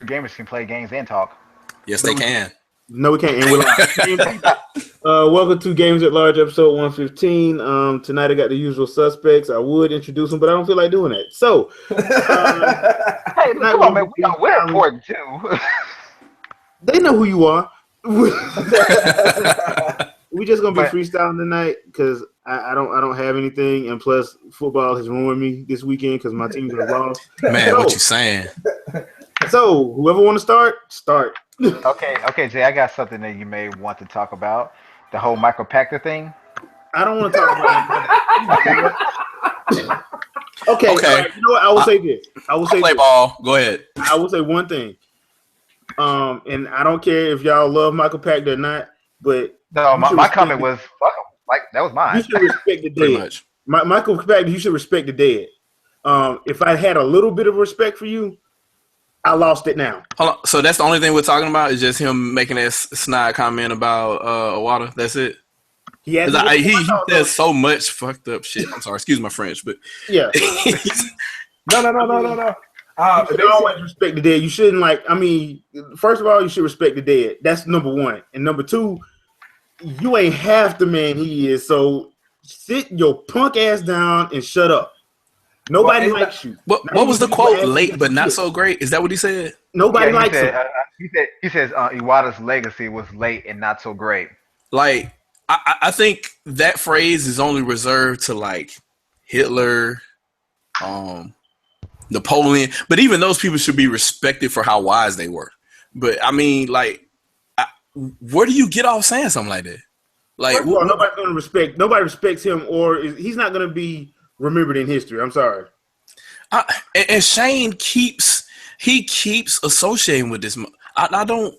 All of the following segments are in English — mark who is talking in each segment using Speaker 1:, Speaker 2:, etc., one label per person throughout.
Speaker 1: gamers can play games and talk.
Speaker 2: Yes, they can.
Speaker 3: No, we can't. And we're live. Welcome to Games at Large, episode 115. Tonight I got the usual suspects. I would introduce them, but I don't feel like doing that. So,
Speaker 1: hey, come on, man. We're important too.
Speaker 3: They know who you are. We just gonna be freestyling tonight because I don't have anything, and plus football has ruined me this weekend because my teams have lost.
Speaker 2: Man, what you saying?
Speaker 3: So, whoever want to start.
Speaker 1: Okay, Jay, I got something that you may want to talk about. The whole Michael Pachter thing.
Speaker 3: I don't want to talk about it. Okay. Right, you know what? I will say this.
Speaker 2: Play ball. Go ahead.
Speaker 3: I will say one thing. And I don't care if y'all love Michael Pachter or not, but
Speaker 1: no, my comment was fuck him. Like that was mine.
Speaker 3: You should respect the dead. Michael Pachter, you should respect the dead. If I had a little bit of respect for you, I lost it now.
Speaker 2: Hold on. So that's the only thing we're talking about is just him making that snide comment about Iwata. That's it.
Speaker 3: He
Speaker 2: says so much fucked up shit. I'm sorry, excuse my French, but
Speaker 3: yeah. No. You should always respect the dead. You shouldn't first of all, you should respect the dead. That's number one. And number two, you ain't half the man he is. So sit your punk ass down and shut up. Nobody likes you.
Speaker 2: What was the quote? Late but not so great. Is that what he said?
Speaker 3: Nobody likes him.
Speaker 1: He says Iwata's legacy was late and not so great.
Speaker 2: Like I think that phrase is only reserved to like Hitler, Napoleon. But even those people should be respected for how wise they were. But I mean, where do you get off saying something like that? Like
Speaker 3: nobody's going to respect. Nobody respects him, or he's not going to be remembered in history. I'm sorry.
Speaker 2: And Shane keeps associating with this. I don't.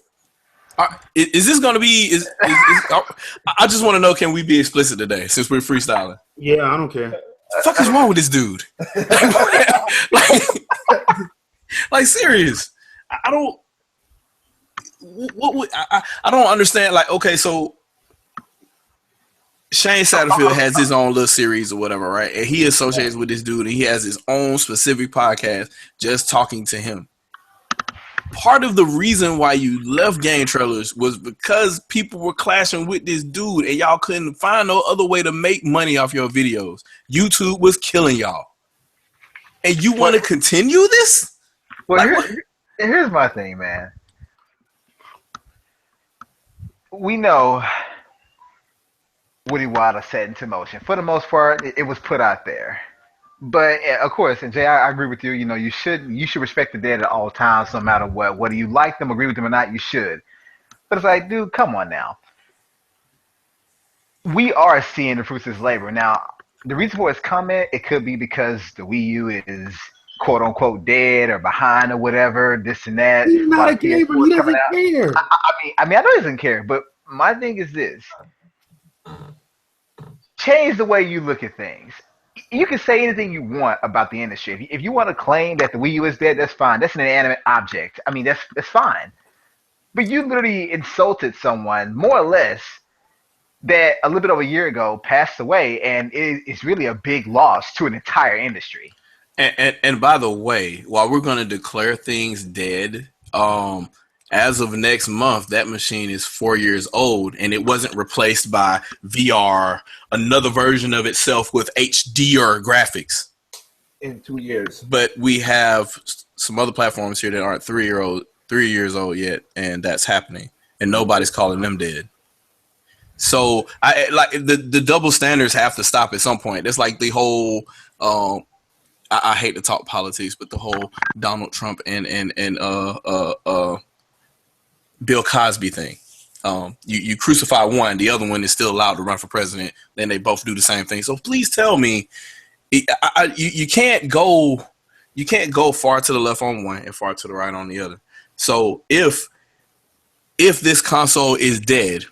Speaker 2: Is this going to be? I just want to know. Can we be explicit today since we're freestyling?
Speaker 3: Yeah, I don't care.
Speaker 2: The fuck is wrong with this dude? like serious. I don't. I don't understand. Like, okay, so Shane Satterfield has his own little series or whatever, right? And he associates with this dude, and he has his own specific podcast just talking to him. Part of the reason why you left Game Trailers was because people were clashing with this dude, and y'all couldn't find no other way to make money off your videos. YouTube was killing y'all. And you want to continue this?
Speaker 1: Well, here's my thing, man. We know what Iwata set into motion. For the most part, it was put out there. But of course, and Jay, I agree with you. You know, you should respect the dead at all times, no matter what. Whether you like them, agree with them or not, you should. But it's like, dude, come on now. We are seeing the fruits of his labor. Now, the reason for his comment, it could be because the Wii U is quote unquote dead or behind or whatever, this and that.
Speaker 3: He's not a gamer. He doesn't care.
Speaker 1: I mean, I know he doesn't care, but my thing is this. Change the way you look at things. You can say anything you want about the industry. If you want to claim that the Wii U is dead, that's fine. That's an inanimate object. I mean, that's fine. But you literally insulted someone, more or less, that a little bit over a year ago passed away, and it's really a big loss to an entire industry.
Speaker 2: And by the way, while we're going to declare things dead, as of next month, that machine is 4 years old, and it wasn't replaced by VR, another version of itself with HD or graphics.
Speaker 4: In 2 years.
Speaker 2: But we have some other platforms here that aren't 3 years old yet, and that's happening, and nobody's calling them dead. So I like the double standards have to stop at some point. It's like the whole I hate to talk politics, but the whole Donald Trump and Bill Cosby thing. You crucify one, the other one is still allowed to run for president. Then they both do the same thing. So please tell me, you can't go far to the left on one and far to the right on the other. So if this console is dead,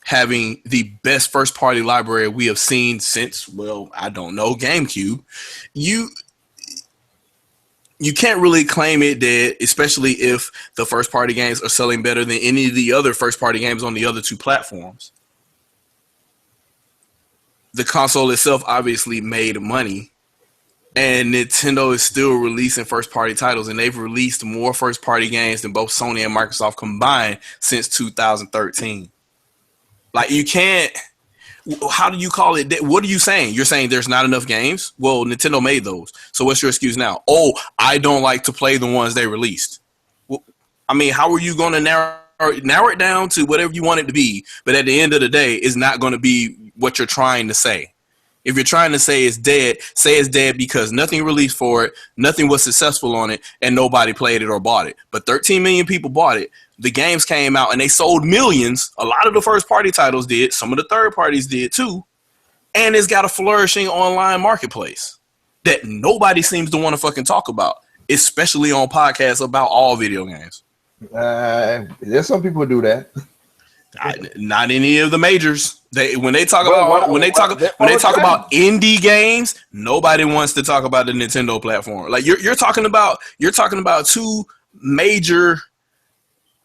Speaker 2: having the best first party library we have seen since, well, I don't know, GameCube, you can't really claim it dead, especially if the first party games are selling better than any of the other first party games on the other two platforms. The console itself obviously made money And Nintendo is still releasing first-party titles, and they've released more first-party games than both Sony and Microsoft combined since 2013. Like, you can't. How do you call it? What are you saying? You're saying there's not enough games? Well, Nintendo made those. So what's your excuse now? Oh, I don't like to play the ones they released. Well, I mean, how are you going to narrow it down to whatever you want it to be? But at the end of the day, it's not going to be what you're trying to say. If you're trying to say it's dead, say it's dead because nothing released for it, nothing was successful on it, and nobody played it or bought it. But 13 million people bought it. The games came out and they sold millions. A lot of the first party titles did. Some of the third parties did too. And it's got a flourishing online marketplace that nobody seems to want to fucking talk about, especially on podcasts about all video games.
Speaker 4: There's some people who do that.
Speaker 2: Not any of the majors. When they talk about indie games, nobody wants to talk about the Nintendo platform. Like you're talking about two major,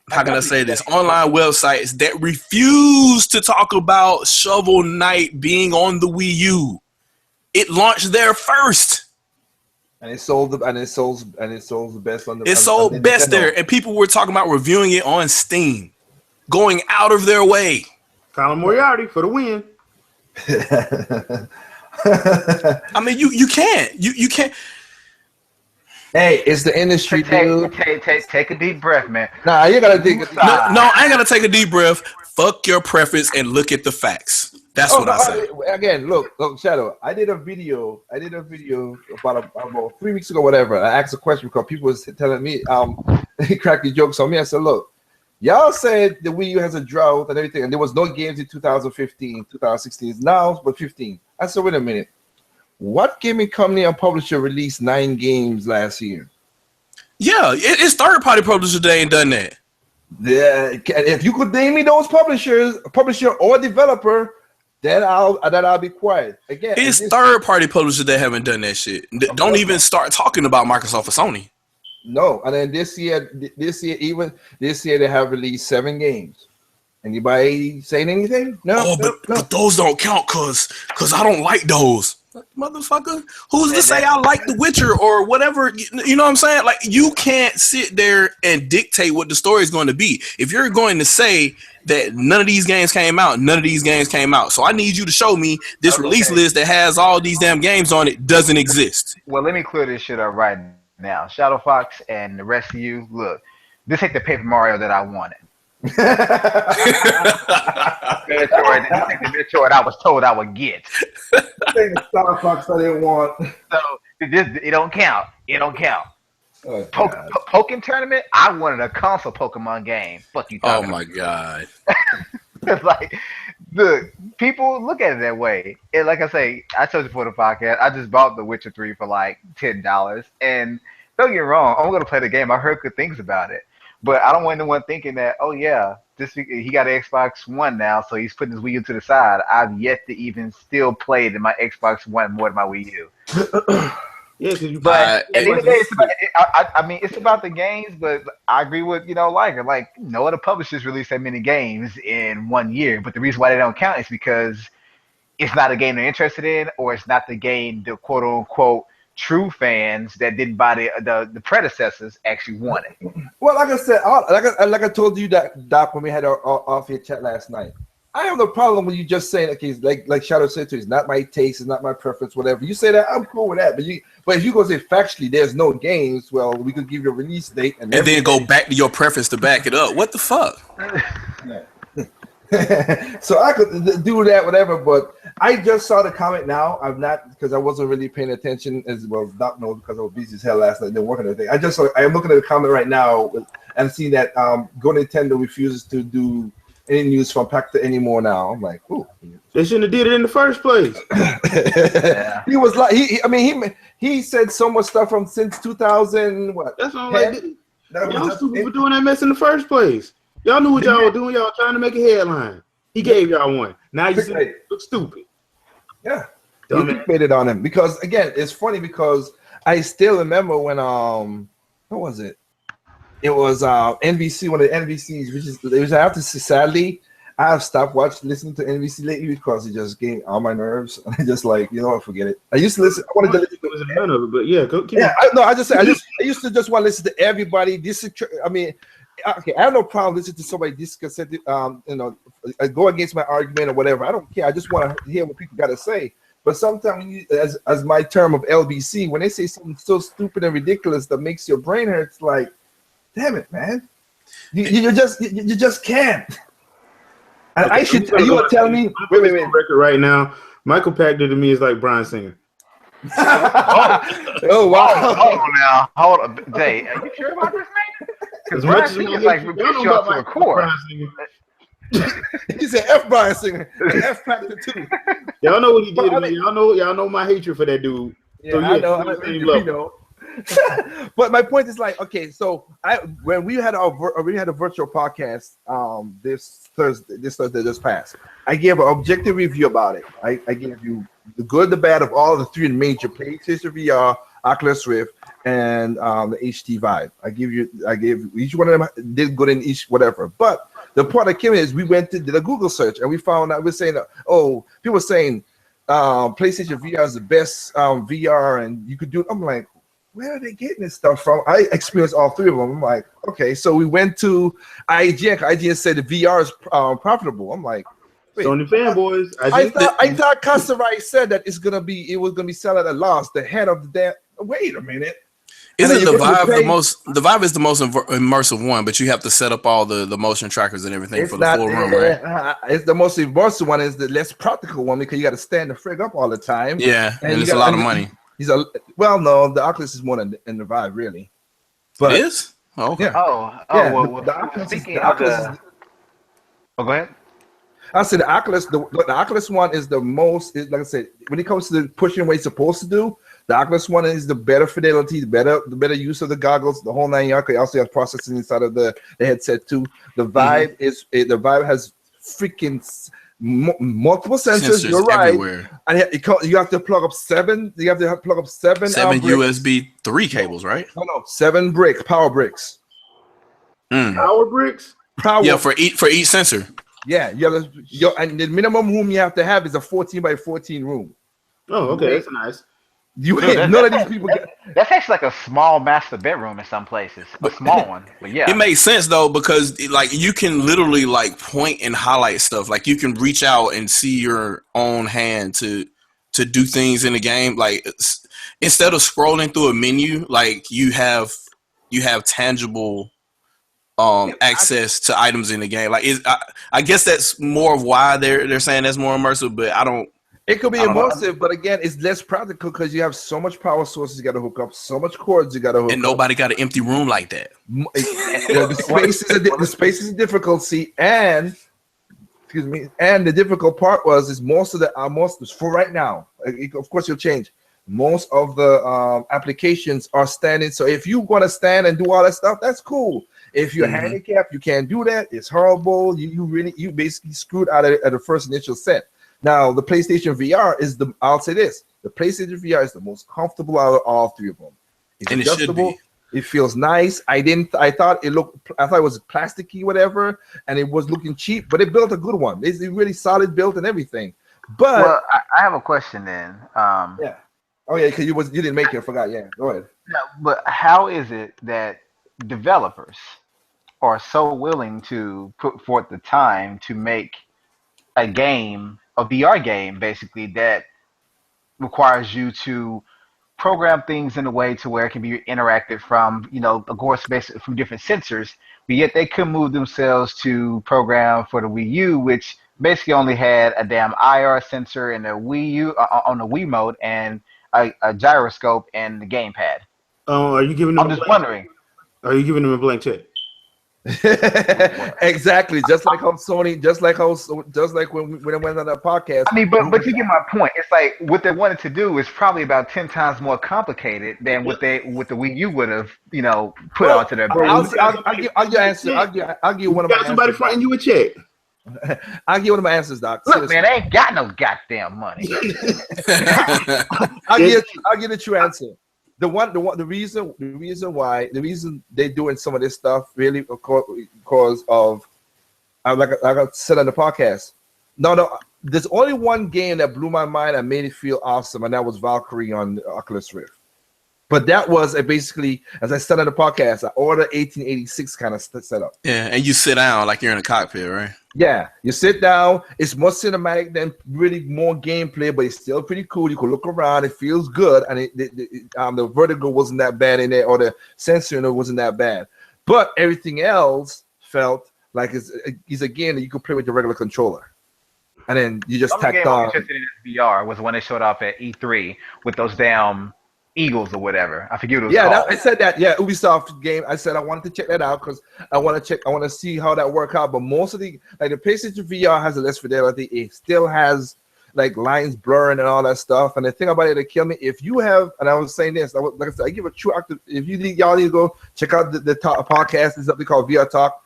Speaker 2: how can I say this, online websites that refuse to talk about Shovel Knight being on the Wii U. It launched there first.
Speaker 4: And it sold the best on the.
Speaker 2: It sold best there, and people were talking about reviewing it on Steam, going out of their way.
Speaker 3: Colin Moriarty for the win.
Speaker 2: I mean, you can't. You can't.
Speaker 4: Hey, it's the industry, dude.
Speaker 1: Take a deep breath, man.
Speaker 4: Nah, you gotta think.
Speaker 2: No, I ain't gotta take a deep breath. Fuck your preference and look at the facts. That's what I say.
Speaker 4: Again, look, Shadow. I did a video about 3 weeks ago, whatever. I asked a question because people was telling me, cracking jokes on me. I said, look, y'all said the Wii U has a drought and everything, and there was no games in 2015, 2016. It's now, but 15. I said, wait a minute. What gaming company and publisher released 9 games last year?
Speaker 2: Yeah, it's third-party publishers that ain't done that.
Speaker 4: Yeah, if you could name me those publisher or developer, then I'll be quiet. Again,
Speaker 2: it's third-party publishers that haven't done that shit. Don't even start talking about Microsoft or Sony.
Speaker 4: No, and then this year they have released 7 games. Anybody saying anything? No.
Speaker 2: But those don't count because I don't like those. Motherfucker, who's to say I like The Witcher or whatever? You know what I'm saying? Like, you can't sit there and dictate what the story is going to be. If you're going to say that none of these games came out, so I need you to show me this release list that has all these damn games on it doesn't exist.
Speaker 1: Well, let me clear this shit up right now. Shadow Fox and the rest of you, look, this ain't the Paper Mario that I wanted. This ain't the Metroid I was told I would get.
Speaker 4: Star Fox I didn't want.
Speaker 1: So it don't count. It don't count.
Speaker 4: Oh,
Speaker 1: Pokken Tournament, I wanted a console Pokemon game. Fuck you talking
Speaker 2: my God.
Speaker 1: It's like, look, people look at it that way. And like I say, I told you before the podcast, I just bought The Witcher 3 for like $10. And don't get me wrong, I'm going to play the game. I heard good things about it. But I don't want anyone thinking that, oh yeah, he got an Xbox One now, so he's putting his Wii U to the side. I've yet to even still play it in my Xbox One more than my Wii U.
Speaker 3: Yeah,
Speaker 1: but at the end of the day, it's about the games. But I agree with Liger. Like, no other publishers release that many games in 1 year. But the reason why they don't count is because it's not a game they're interested in, or it's not the game the quote unquote true fans that didn't buy the predecessors actually wanted.
Speaker 4: Well, like I said, like I told you that, Doc, when we had our off-air chat last night, I have no problem with you just saying, okay, like Shadow said to you, it's not my taste, it's not my preference, whatever. You say that, I'm cool with that. But if you go say factually, there's no games, well, we could give you a release date. And
Speaker 2: then go back to your preference to back it up. What the fuck?
Speaker 4: So I could do that, whatever, but I just saw the comment now. I'm not, because I wasn't really paying attention as well as Doc knows, because I was busy as hell last night and working on everything. I am looking at the comment right now and see that Go Nintendo refuses to do any news from Pacta anymore now. I'm like, ooh.
Speaker 3: They shouldn't have did it in the first place.
Speaker 1: Yeah.
Speaker 4: He was like, he said so much stuff from since 2000. What?
Speaker 3: That's what I'm like. Y'all stupid for doing that mess in the first place. Y'all knew what y'all were doing. Y'all trying to make a headline. He gave y'all one. Now you look stupid.
Speaker 4: Yeah. You clickbaited on him because, again, it's funny because I still remember when what was it? It was NBC, one of the NBCs, which is after, sadly, I've stopped listening to NBC lately because it just getting on my nerves. And I just like, you know what, forget it. I used to listen. I wanted to listen
Speaker 3: to none of it, but yeah,
Speaker 4: I used to just want to listen to everybody. Okay, I have no problem listening to somebody discuss it, go against my argument or whatever. I don't care. I just want to hear what people got to say. But sometimes, as my term of LBC, when they say something so stupid and ridiculous that makes your brain hurt, it's like, damn it, man, you just can't. And
Speaker 3: okay,
Speaker 4: you are telling me, wait.
Speaker 3: Record right now, Michael Pachter to me is like Bryan Singer.
Speaker 4: Oh wow!
Speaker 1: Hold on, Jay. Are you sure about this, man? Because Bryan Singer like repeats you off to a core.
Speaker 4: He said F Bryan Singer, F Pachter too.
Speaker 3: Y'all know what he did, man. Y'all know my hatred for that dude.
Speaker 4: Yeah, so, I know. But my point is like, okay, so when we had a virtual podcast this Thursday just passed, I gave an objective review about it. I gave you the good, the bad of all the three major PlayStation VR, Oculus Rift, and the HT Vive. I gave each one of them did good in each whatever. But the part that came in is we did a Google search and we found out people were saying PlayStation VR is the best VR and you could do it. I'm like, where are they getting this stuff from? I experienced all three of them. I'm like, okay, so we went to IGN. IGN said the VR is profitable. I'm like, wait,
Speaker 3: Sony fanboys.
Speaker 4: I thought Kasserai said that it was gonna be selling at a loss. The head of the damn. Wait a minute.
Speaker 2: Isn't the Vive the most? The Vive is the most immersive one, but you have to set up all the motion trackers and everything for the full room, right?
Speaker 4: It's the most immersive one. Is the less practical one because you got to stand the frig up all the time.
Speaker 2: Yeah, and it's a lot of money.
Speaker 4: No, the Oculus is more than the Vive, really.
Speaker 2: But it is? Oh, okay.
Speaker 1: Yeah. Well,
Speaker 4: the Oculus
Speaker 1: go ahead.
Speaker 4: I said the Oculus one is the most, like I said, when it comes to the pushing what it's supposed to do, the Oculus one is the better fidelity, the better use of the goggles, the whole 9 yards. It also has processing inside of the headset too. The Vive the Vive has freaking multiple sensors. You're right, everywhere. And you have to plug up seven. You have to plug up seven
Speaker 2: USB 3 cables, right?
Speaker 4: No, 7 power bricks.
Speaker 3: Power bricks.
Speaker 2: Yeah, for each sensor.
Speaker 4: Yeah, and the minimum room you have to have is a 14 by 14 room.
Speaker 3: Oh, okay, that's nice.
Speaker 4: None of these people
Speaker 1: that's actually like a small master bedroom in some places, a small one. But yeah,
Speaker 2: it makes sense though because like you can literally like point and highlight stuff. Like you can reach out and see your own hand to do things in the game. Like instead of scrolling through a menu, like you have tangible access to items in the game. Like I guess that's more of why they're saying that's more immersive, but I don't.
Speaker 4: It could be immersive, but again, it's less practical because you have so much power sources you got to hook up, so much cords you got to hook up.
Speaker 2: And nobody got an empty room like that.
Speaker 4: The space is a difficulty, and the difficult part is most for right now. Of course, you'll change. Most of the applications are standing. So if you want to stand and do all that stuff, that's cool. If you're handicapped, you can't do that. It's horrible. You basically screwed out at the first initial set. Now, the PlayStation VR I'll say this, the PlayStation VR is the most comfortable out of all three of them. It's
Speaker 2: and adjustable. It should be.
Speaker 4: It feels nice. I thought it was plasticky, whatever, and it was looking cheap, but it built a good one. It's a really solid build and everything. But
Speaker 1: well, I have a question then.
Speaker 4: Yeah. Oh yeah, because you didn't make it. I forgot. Yeah, go ahead.
Speaker 1: No, but how is it that developers are so willing to put forth the time to make a VR game, basically, that requires you to program things in a way to where it can be interactive from, of course, basically from different sensors, but yet they couldn't move themselves to program for the Wii U, which basically only had a damn IR sensor in the Wii U on the Wii mode and a gyroscope and the gamepad.
Speaker 3: Are you giving them?
Speaker 1: I'm just wondering.
Speaker 3: Are you giving them a blank check?
Speaker 4: Exactly, just like when I went on that podcast.
Speaker 1: I mean, but you get my point. It's like what they wanted to do is probably about 10 times more complicated than what the Wii U would have, put onto their.
Speaker 4: I'll give you answer. I'll give one of my answers.
Speaker 3: Somebody fronting you a check.
Speaker 4: I'll give one of my answers, Doc.
Speaker 1: Look, man, I ain't got no goddamn money.
Speaker 4: I'll give the true answer. The reason they're doing some of this stuff really because of like I said on the podcast. No, there's only one game that blew my mind and made it feel awesome, and that was Valkyrie on the Oculus Rift. But that was basically, as I said on the podcast, I ordered 1886 kind of setup.
Speaker 2: Yeah, and you sit down like you're in a cockpit, right?
Speaker 4: Yeah, you sit down. It's more cinematic than really more gameplay, but it's still pretty cool. You can look around. It feels good, and the vertigo wasn't that bad in there, or the sensor in it wasn't that bad. But everything else felt like it's again you could play with the regular controller, and then you just tacked on.
Speaker 1: Interested in this VR was when they showed off at E3 with those damn Eagles or whatever. I forget what it was called.
Speaker 4: I said that. Yeah, Ubisoft game. I said I wanted to check that out because I want to see how that work out. But most of the PlayStation VR has a less fidelity. It still has like lines blurring and all that stuff. And the thing about it that killed me, if you have, and I was saying this, like I said, I give a true active. If you think y'all need to go check out the podcast, it's something called VR Talk.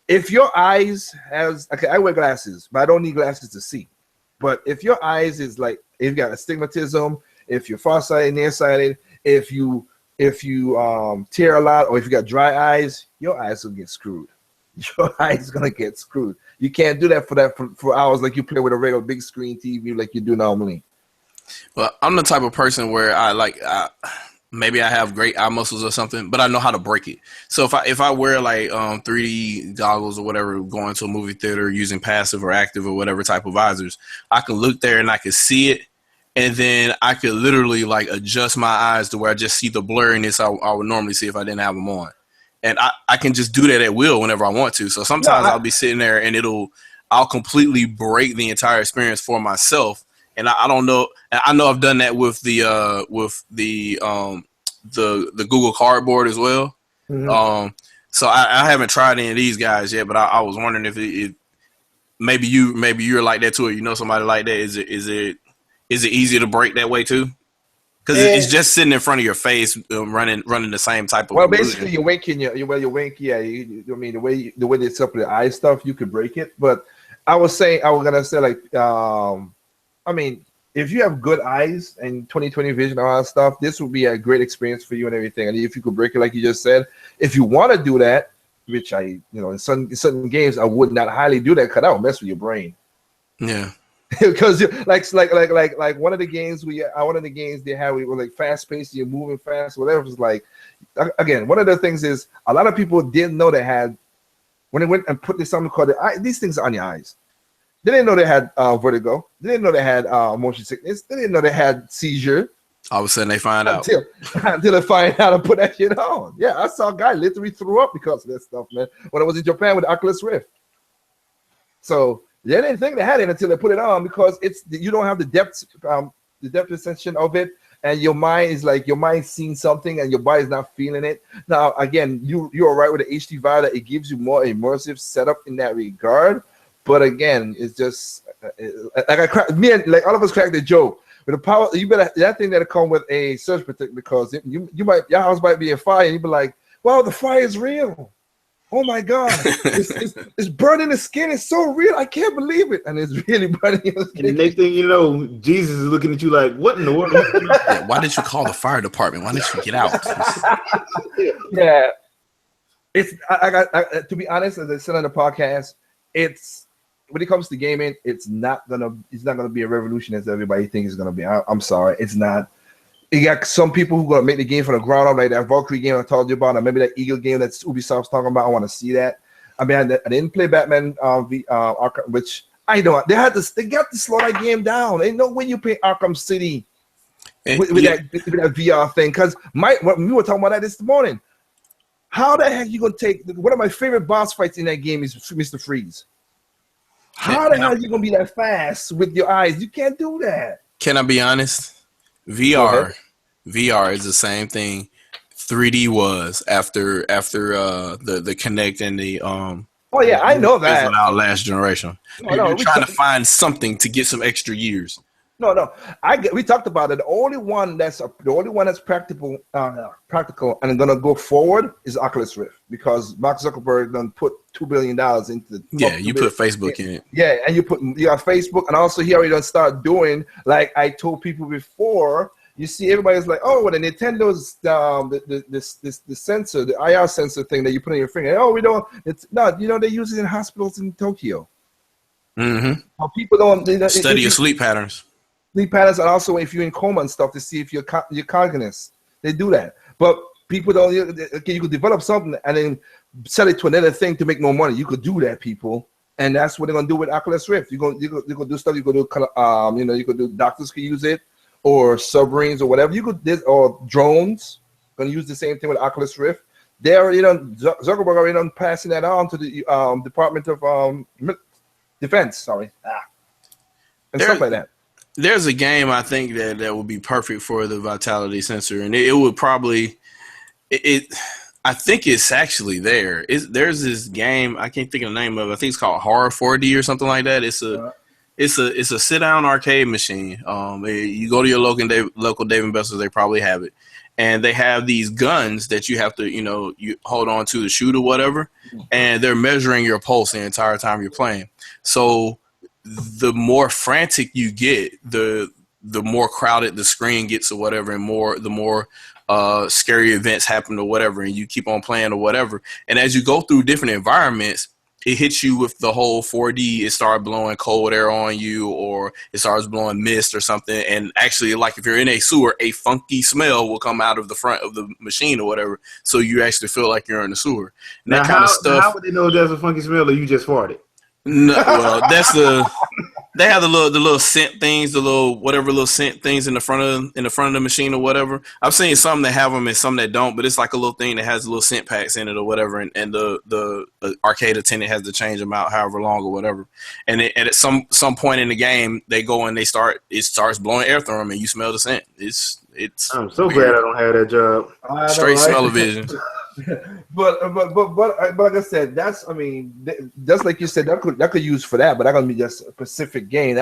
Speaker 4: If your eyes has, okay, I wear glasses, but I don't need glasses to see. But if your eyes is like, if you got astigmatism, if you're farsighted, nearsighted, if you tear a lot, or if you got dry eyes, your eyes will get screwed. Your eyes gonna get screwed. You can't do that for hours like you play with a regular big screen TV like you do normally.
Speaker 2: Well, I'm the type of person where maybe I have great eye muscles or something, but I know how to break it. So if I wear like 3D goggles or whatever, going to a movie theater using passive or active or whatever type of visors, I can look there and I can see it. And then I could literally like adjust my eyes to where I just see the blurriness I would normally see if I didn't have them on. And I can just do that at will whenever I want to. So sometimes I'll be sitting there and I'll completely break the entire experience for myself. And I don't know. I know I've done that with the Google Cardboard as well. Mm-hmm. So I haven't tried any of these guys yet, but I was wondering if maybe you're like that too, or you know somebody like that. Is it easy to break that way too? Because it's just sitting in front of your face, running the same type of.
Speaker 4: Well, basically, you're winking. Yeah. I mean, the way they set up the eye stuff, you could break it. But I was gonna say like, I mean, if you have good eyes and 20/20 vision and all that stuff, this would be a great experience for you and everything. And if you could break it, like you just said, if you want to do that, which in certain games, I would not highly do that because that will mess with your brain.
Speaker 2: Yeah.
Speaker 4: Because like one of the games they had, we were like fast paced, you're moving fast, whatever. It was like, again, one of the things is a lot of people didn't know they had, when they went and put this something called these things are on your eyes. They didn't know they had vertigo. They didn't know they had motion sickness. They didn't know they had seizure.
Speaker 2: All of a sudden they find out.
Speaker 4: Until they find out and put that shit on. Yeah, I saw a guy literally threw up because of that stuff, man, when I was in Japan with the Oculus Rift. So they didn't think they had it until they put it on, because you don't have the depth perception of it, and your mind seeing something and your body's not feeling it. Now, again, you're right with the HD VR that it gives you more immersive setup in that regard. But again, it's just like all of us cracked the joke. With the power, you better that thing that'll come with a surge protector, because your house might be on fire and you'd be like, "Wow, the fire is real! Oh my God, it's burning the skin. It's so real. I can't believe it." And it's really burning your skin.
Speaker 3: And the next thing you know, Jesus is looking at you like, "What in the world?"
Speaker 2: Yeah, why didn't you call the fire department? Why didn't you get out?
Speaker 4: Yeah, it's to be honest, as I said on the podcast, it's when it comes to gaming, it's not gonna be a revolution as everybody thinks it's gonna be. I'm sorry, it's not. You got some people who are gonna make the game from the ground up, like that Valkyrie game I told you about, or maybe that Eagle game that Ubisoft's talking about. I want to see that. I mean, I didn't play Batman Arkham, which I don't. They got to slow that game down. Ain't no way you play Arkham City with that VR thing. Because we were talking about that this morning. How the heck you gonna take one of my favorite boss fights in that game is Mr. Freeze? How the hell are you gonna be that fast with your eyes? You can't do that.
Speaker 2: Can I be honest? VR is the same thing 3D was after the Kinect and the
Speaker 4: Oh yeah, I know that.
Speaker 2: Out last generation. You're trying to find something to get some extra years.
Speaker 4: No. We talked about it. The only one that's practical and gonna go forward is Oculus Rift, because Mark Zuckerberg done put $2 billion into.
Speaker 2: Yeah, you put Facebook in it.
Speaker 4: Yeah, and you got Facebook, and also he already done start doing, like I told people before, you see everybody's like, oh, well, the Nintendo's the sensor, the IR sensor thing that you put on your finger. Oh, we don't. It's not. You know, they use it in hospitals in Tokyo.
Speaker 2: Mm-hmm.
Speaker 4: People don't
Speaker 2: Study your sleep patterns.
Speaker 4: Sleep patterns, and also if you're in coma and stuff to see if you're cognizant. They do that, but people don't. Okay, you could develop something and then sell it to another thing to make more money. You could do that, people. And that's what they're gonna do with Oculus Rift. You go do stuff. You go do you could do, doctors could use it, or submarines or whatever. You could or drones. Gonna use the same thing with Oculus Rift. They already Zuckerberg already done passing that on to the Department of Defense. And stuff like that.
Speaker 2: There's a game I think that would be perfect for the Vitality sensor, and it would probably I think it's actually there. There's this game, I can't think of the name of it. I think it's called Horror 4D or something like that. It's a sit down arcade machine. You go to your local Dave & Buster's, they probably have it, and they have these guns that you have to you hold on to shoot or whatever, and they're measuring your pulse the entire time you're playing. So the more frantic you get, the more crowded the screen gets or whatever, and the more scary events happen or whatever, and you keep on playing or whatever. And as you go through different environments, it hits you with the whole 4D. It starts blowing cold air on you, or it starts blowing mist or something. And actually, like if you're in a sewer, a funky smell will come out of the front of the machine or whatever. So you actually feel like you're in the sewer. And
Speaker 3: now,
Speaker 2: that kind of stuff.
Speaker 3: How would they know there's a funky smell or you just farted?
Speaker 2: No, well, they have the little scent things, the little scent things in the front of the machine or whatever. I've seen some that have them and some that don't, but it's like a little thing that has little scent packs in it or whatever, and the arcade attendant has to change them out however long or whatever. And at some point in the game, they go and it starts blowing air through them, and you smell the scent. It's.
Speaker 3: I'm so glad I don't have that job.
Speaker 2: Straight smell-o-vision.
Speaker 4: But like I said, that's like you said, that could use for that, but that's gonna be just a specific game.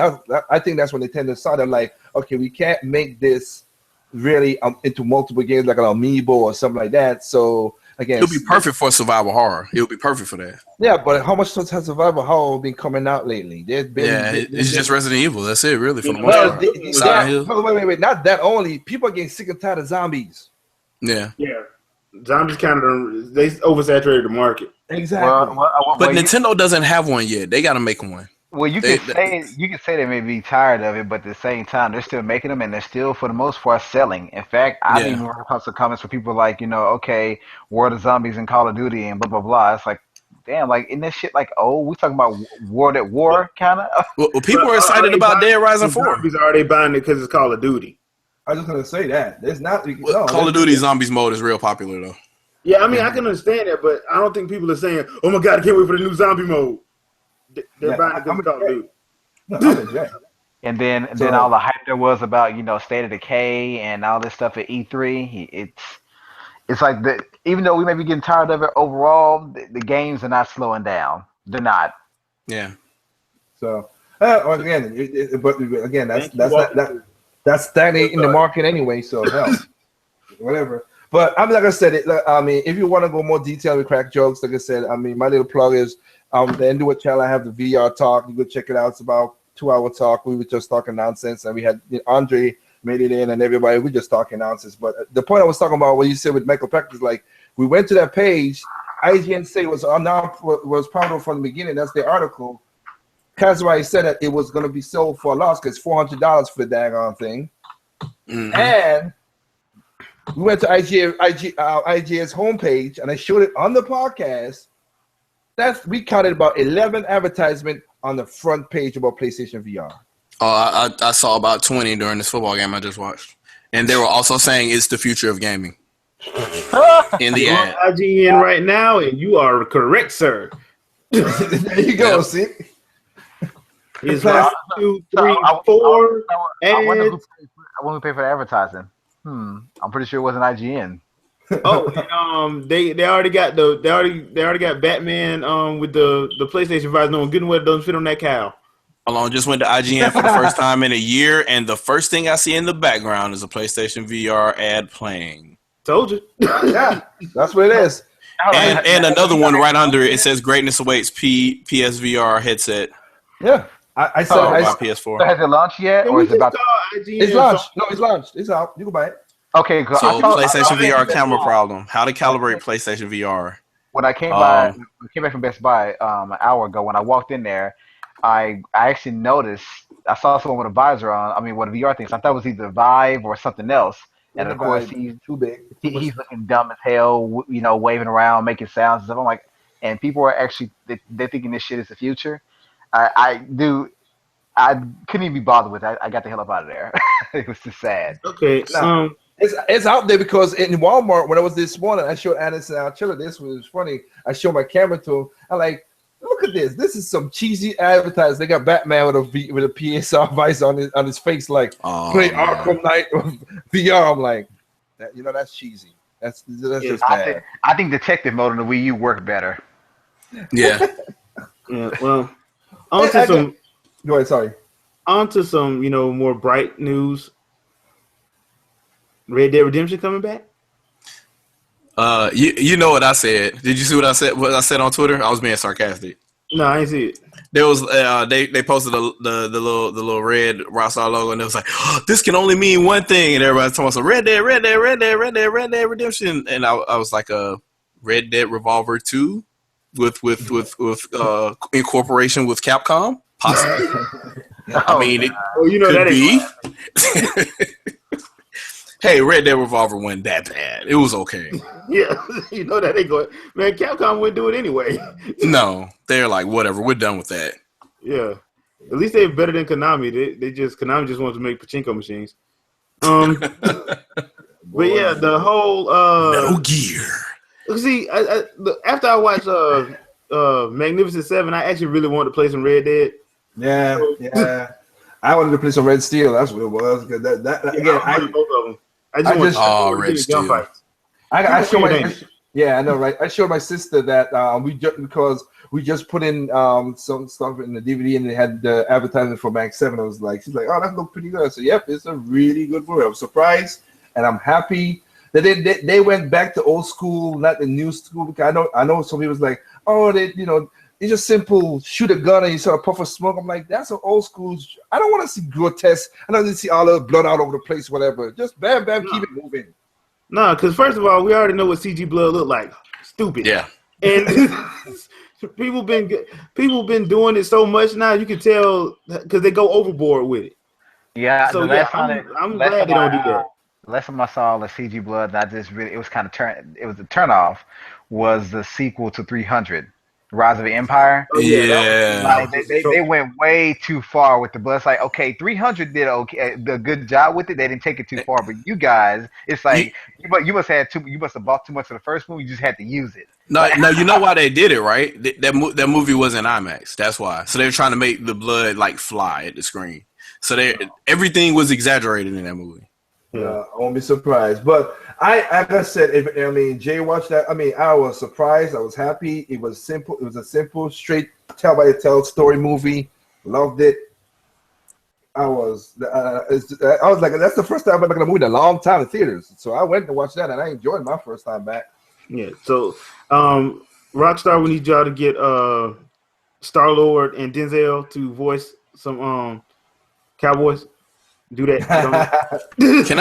Speaker 4: I think that's when Nintendo saw that, like, okay, we can't make this really into multiple games like an Amiibo or something like that. So again,
Speaker 2: it'll be perfect for survival horror. It'll be perfect for that.
Speaker 4: Yeah, but how much has survival horror been coming out lately?
Speaker 2: It's just Resident Evil. That's it, really, for the most part.
Speaker 4: Wait, not that only. People are getting sick and tired of zombies.
Speaker 2: Yeah.
Speaker 3: Zombies they oversaturated the market.
Speaker 4: Exactly.
Speaker 2: But Nintendo doesn't have one yet. They got to make one.
Speaker 1: Well, you can say they may be tired of it, but at the same time, they're still making them, and they're still, for the most part, selling. In fact, I've even heard some comments from people like, okay, War of the Zombies and Call of Duty and blah blah blah. It's like, damn, like, isn't that shit like, we talking about World at War kind of?
Speaker 2: Well, people are excited about Dead Rising 4.
Speaker 3: Zombies are already buying it because it's Call of Duty.
Speaker 4: I was just gonna say that there's not
Speaker 2: Call of Duty Zombies mode is real popular though.
Speaker 3: Yeah, I mean, I can understand that, but I don't think people are saying, "Oh my god, I can't wait for the new zombie mode." They're buying it because Call of Duty.
Speaker 1: And then all the hype there was about State of Decay and all this stuff at E3. It's like even though we may be getting tired of it overall, the games are not slowing down. They're not.
Speaker 2: Yeah.
Speaker 4: So again, that's stagnating the market anyway. So hell, whatever. But like I said, if you want to go more detail with Crack Jokes, like I said, my little plug is the Endure channel. I have the VR talk. You go check it out. It's about 2-hour talk. We were just talking nonsense, and we had Andre made it in, and everybody. We just talking nonsense. But the point I was talking about, what you said with Michael Peck, is like we went to that page. IGN say was probably from the beginning. That's the article. Kazrai said that it was going to be sold for a loss because $400 for the daggone thing, and we went to IGN's homepage, and I showed it on the podcast. We counted about 11 advertisements on the front page about PlayStation VR.
Speaker 2: Oh, I saw about 20 during this football game I just watched, and they were also saying it's the future of gaming. In the ad,
Speaker 3: IGN right now, and you are correct, sir.
Speaker 4: There you go. Yep. See,
Speaker 3: it's 1, 2, 3, 4.
Speaker 1: I wonder who paid for the advertising. I'm pretty sure it wasn't IGN.
Speaker 3: And, they already got Batman with the PlayStation visor. No one getting what doesn't fit on that cow.
Speaker 2: Hold on, just went to IGN for the first time in a year, and the first thing I see in the background is a PlayStation VR ad playing.
Speaker 3: Told you.
Speaker 4: Yeah, that's what it is.
Speaker 2: And another one right under it. It says "Greatness awaits PSVR headset."
Speaker 4: Yeah. I said
Speaker 1: Oh,
Speaker 4: I,
Speaker 2: my
Speaker 1: So
Speaker 2: PS4.
Speaker 1: has it launched yet,
Speaker 3: Can
Speaker 1: or
Speaker 3: we
Speaker 1: is it
Speaker 3: just
Speaker 1: about?
Speaker 3: call IGN?
Speaker 4: it's launched. No, it's launched. It's out. You can buy it.
Speaker 1: Okay, cool.
Speaker 2: So PlayStation
Speaker 1: I
Speaker 2: VR
Speaker 1: saw
Speaker 2: camera problem. How to
Speaker 1: that
Speaker 2: calibrate PlayStation VR?
Speaker 1: when I came by,
Speaker 2: Um,
Speaker 1: when I came back from Best Buy an hour ago. When I walked in there, I actually noticed I saw someone with a visor on. I mean, with a VR thing. So I thought it was either Vive or something else.
Speaker 4: It's
Speaker 1: And
Speaker 4: a
Speaker 1: of course,
Speaker 4: vibe. Too big. Too much.
Speaker 1: he's looking dumb as hell. You know, waving around, making sounds and stuff. I'm like, and people are actually they're thinking this shit is the future. I do. I couldn't even be bothered with it. I got the hell up out of there. It was just sad.
Speaker 3: Okay.
Speaker 4: Nah. It's out there because in Walmart when I was this morning, I showed Anderson Chiller. This was funny. I showed my camera to him. I'm like, look at this. This is some cheesy advertising. They got Batman with a PSR vice on his face, like play
Speaker 2: man.
Speaker 4: Arkham Knight VR. I'm like, that's cheesy. That's just bad.
Speaker 1: I think detective mode on the Wii U worked better.
Speaker 2: Yeah.
Speaker 3: Yeah. Well, onto some.
Speaker 4: Go ahead. Sorry.
Speaker 3: Onto some, more bright news. Red Dead Redemption coming back?
Speaker 2: You know what I said? Did you see what I said? What I said on Twitter? I was being sarcastic.
Speaker 3: No, I ain't see it.
Speaker 2: There was they posted the little red Rockstar logo, and it was like, oh, this can only mean one thing, and everybody's talking about Red Dead Redemption, and I was like, Red Dead Revolver 2 with incorporation with Capcom, possibly. I mean, it could be. Hey, Red Dead Revolver wasn't that bad. It was okay.
Speaker 3: Yeah, that ain't going. Man, Capcom wouldn't do it anyway.
Speaker 2: No, they're like, whatever, we're done with that.
Speaker 3: Yeah, at least they're better than Konami. Konami just wants to make pachinko machines. But yeah, the whole
Speaker 2: Metal Gear.
Speaker 3: See, after I watched Magnificent Seven, I actually really wanted to play some Red Dead.
Speaker 4: Yeah. I wanted to play some Red Steel. That's what it was. Because
Speaker 3: I both of them. I just want
Speaker 2: Red Steel.
Speaker 3: gunfights.
Speaker 4: I showed I know, right? I showed my sister that because we just put in some stuff in the DVD and they had the advertising for Mag 7. She's like, oh, that looks pretty good. I said, yep, it's a really good movie. I'm surprised and I'm happy that they went back to old school, not the new school. Because I know some people's like, oh, it's just simple, shoot a gun and you saw a puff of smoke. I'm like, that's an old school. I don't want to see grotesque. I don't want to see all the blood all over the place, whatever. Just bam, keep it moving.
Speaker 3: No, because first of all, we already know what CG blood look like. Stupid.
Speaker 2: Yeah.
Speaker 3: And people been doing it so much now. You can tell because they go overboard with it.
Speaker 1: Yeah.
Speaker 3: So I'm glad they don't do that.
Speaker 1: Last time I saw the CG blood, it was kind of it was a turnoff. Was the sequel to 300. Rise of the Empire.
Speaker 3: Oh,
Speaker 2: yeah.
Speaker 1: They went way too far with the blood. It's like, okay, 300 did a good job with it. They didn't take it too far, but you guys, it's like you must have bought too much of the first movie. You just had to use it.
Speaker 2: No, you know why they did it, right? That movie was in IMAX. That's why. So they were trying to make the blood like fly at the screen. So everything was exaggerated in that movie.
Speaker 4: Yeah, I won't be surprised. But like I said, Jay watched that. I was surprised. I was happy. It was simple. It was a simple, straight tell story movie. Loved it. I was like, that's the first time I've been to a movie in a long time in theaters. So I went to watch that, and I enjoyed my first time back.
Speaker 3: Yeah. So, Rockstar, we need y'all to get Star-Lord and Denzel to voice some cowboys. Do that.
Speaker 2: Can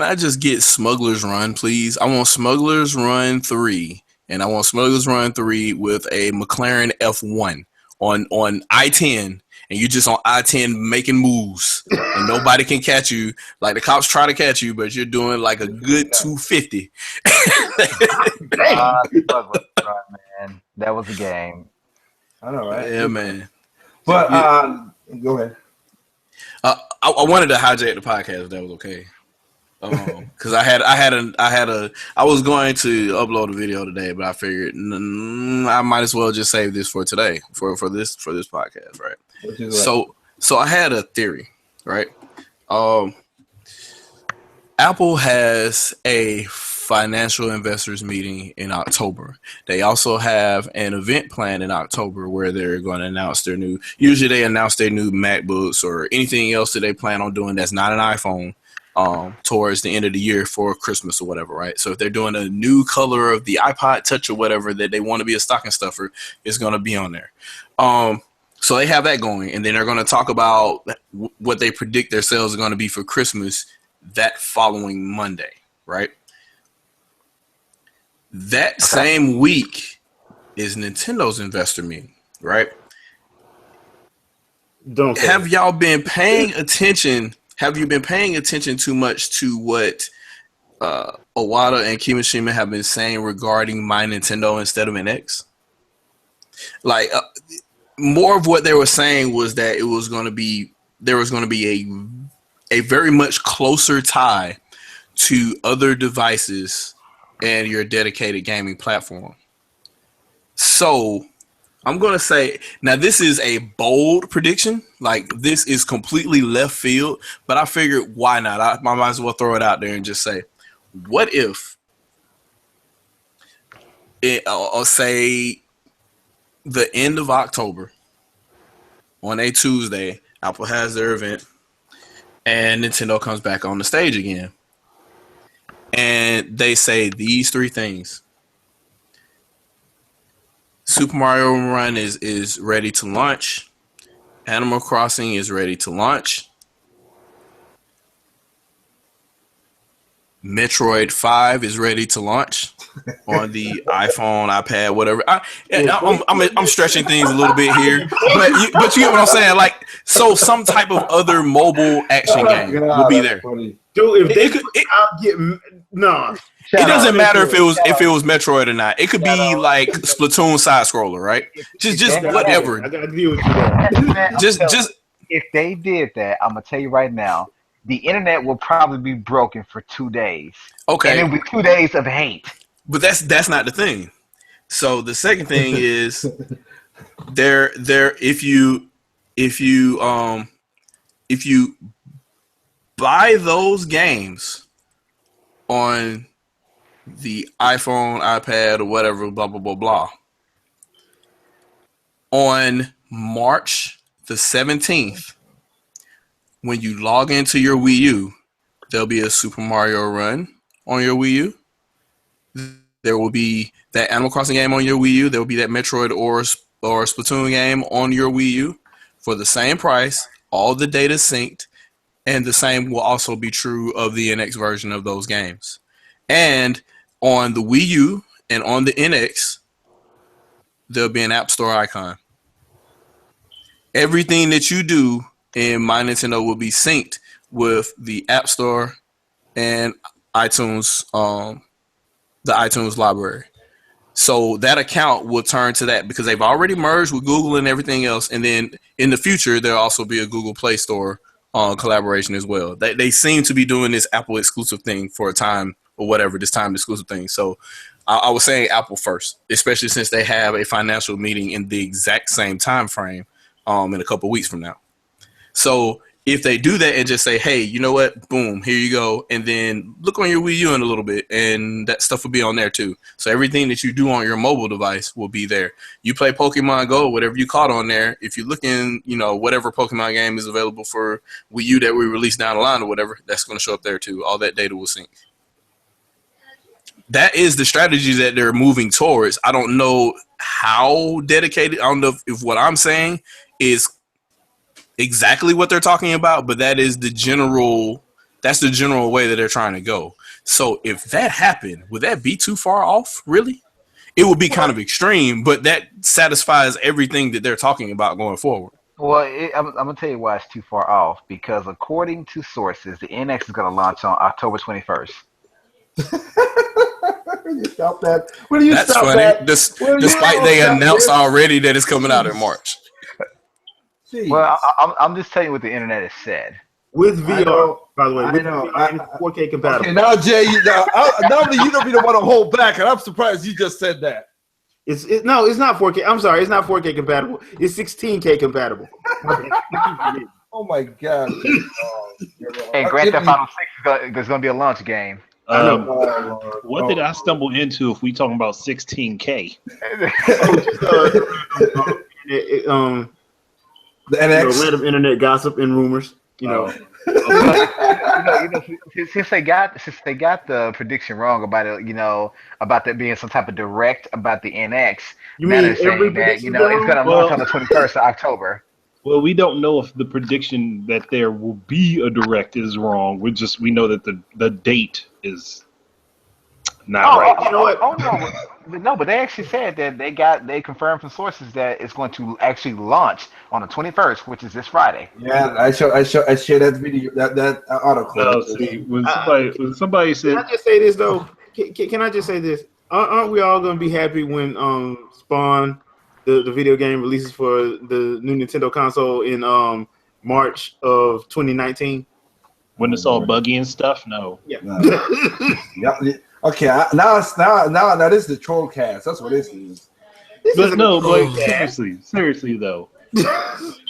Speaker 2: I just get Smuggler's Run, please? I want Smuggler's Run 3, and I want Smuggler's Run 3 with a McLaren F1 on I-10, and you're just on I-10 making moves, and nobody can catch you. Like the cops try to catch you, but you're doing like a good 250.
Speaker 1: Man, that was a game.
Speaker 4: I know, right?
Speaker 2: Yeah, man.
Speaker 4: But go ahead.
Speaker 2: I wanted to hijack the podcast if that was okay. Because I was going to upload a video today, but I figured I might as well just save this for today for this podcast, right? So I had a theory, right? Apple has a financial investors meeting in October. They also have an event planned in October where they're going to announce usually they announce their new MacBooks or anything else that they plan on doing that's not an iPhone towards the end of the year for Christmas or whatever, right? So if they're doing a new color of the iPod Touch or whatever that they want to be a stocking stuffer, it's going to be on there. So they have that going, and then they're going to talk about what they predict their sales are going to be for Christmas that following Monday, right? That same week is Nintendo's investor meeting, right? Have y'all been paying attention? Have you been paying attention too much to what Iwata and Kimishima have been saying regarding My Nintendo instead of NX? Like, more of what they were saying was that there was going to be a very much closer tie to other devices and your dedicated gaming platform. So I'm going to say, now this is a bold prediction. Like, this is completely left field, but I figured, why not? I might as well throw it out there and just say, what if I'll say the end of October on a Tuesday, Apple has their event and Nintendo comes back on the stage again. And they say these three things. Super Mario Run is ready to launch. Animal Crossing is ready to launch. Metroid 5 is ready to launch on the iPhone, iPad, whatever. I'm stretching things a little bit here, but you get what I'm saying. Like, so some type of other mobile action game will be there.
Speaker 3: Dude, if they could, I'll get no.
Speaker 2: It doesn't matter if it was Metroid or not. It could be like Splatoon side scroller, right? Just whatever.
Speaker 3: I gotta deal with you there.
Speaker 2: Just
Speaker 1: if they did that, I'm gonna tell you right now, the internet will probably be broken for 2 days.
Speaker 2: Okay,
Speaker 1: and it'll be 2 days of hate.
Speaker 2: But that's not the thing. So the second thing is there if you buy those games on the iPhone, iPad, or whatever, blah blah blah blah, on March the 17th, when you log into your Wii U, there'll be a Super Mario Run on your Wii U. There will be that Animal Crossing game on your Wii U. There will be that Metroid or Splatoon game on your Wii U for the same price. All the data synced, and the same will also be true of the NX version of those games. And on the Wii U and on the NX, there'll be an App Store icon. Everything that you do in My Nintendo will be synced with the App Store and iTunes, the iTunes library. So that account will turn to that because they've already merged with Google and everything else. And then in the future, there'll also be a Google Play Store collaboration as well. They seem to be doing this Apple exclusive thing for a time or whatever, this time exclusive thing. So I was saying Apple first, especially since they have a financial meeting in the exact same time frame in a couple of weeks from now. So if they do that and just say, hey, you know what, boom, here you go, and then look on your Wii U in a little bit, and that stuff will be on there too. So everything that you do on your mobile device will be there. You play Pokemon Go, whatever you caught on there, if you look in, whatever Pokemon game is available for Wii U that we release down the line or whatever, that's going to show up there too. All that data will sync. That is the strategy that they're moving towards. I don't know how dedicated. I don't know if what I'm saying is exactly what they're talking about, but that's the general way that they're trying to go. So if that happened, would that be too far off? Really? It would be kind of extreme, but that satisfies everything that they're talking about going forward.
Speaker 1: Well, I'm going to tell you why it's too far off, because according to sources, the NX is going to launch on October 21st.
Speaker 4: You stop that. What do you
Speaker 2: That's
Speaker 4: stop
Speaker 2: funny.
Speaker 4: that?
Speaker 2: Despite they announced already that it's coming out in March.
Speaker 4: Jeez.
Speaker 1: Well, I'm just telling you what the internet has said.
Speaker 3: With VR, by the way, with
Speaker 4: know.
Speaker 3: VR, 4K compatible.
Speaker 4: Okay, now Jay, normally you don't be the one to hold back, and I'm surprised you just said that.
Speaker 3: It's not 4K. I'm sorry, it's not 4K compatible. It's 16K compatible.
Speaker 4: Oh my God!
Speaker 1: And Grand Theft Auto 6 there's going to be a launch game.
Speaker 3: I know.
Speaker 5: What did I stumble into if we talking about 16K?
Speaker 3: The NX. Random internet gossip and rumors. You know,
Speaker 1: Since they got the prediction wrong about it, about that being some type of direct about the NX.
Speaker 3: you
Speaker 1: Now
Speaker 3: mean
Speaker 1: they're
Speaker 3: every
Speaker 1: saying that
Speaker 3: prediction's
Speaker 1: it's
Speaker 3: wrong?
Speaker 1: going to launch on the 21st of October.
Speaker 5: Well, we don't know if the prediction that there will be a direct is wrong. We know that the date is not right.
Speaker 3: You know what?
Speaker 1: No, but they actually said that they confirmed from sources that it's going to actually launch on the 21st, which is this Friday.
Speaker 4: Yeah, I share that video, that article.
Speaker 5: Well, see, when somebody said,
Speaker 3: Can I just say this though? Can I just say this? Aren't we all gonna be happy when Spawn, the video game, releases for the new Nintendo console in March of 2019?
Speaker 5: when it's all buggy and stuff, no.
Speaker 3: Yeah.
Speaker 4: Yeah. Okay, now this is the troll cast. That's what this is.
Speaker 5: But no, but seriously though,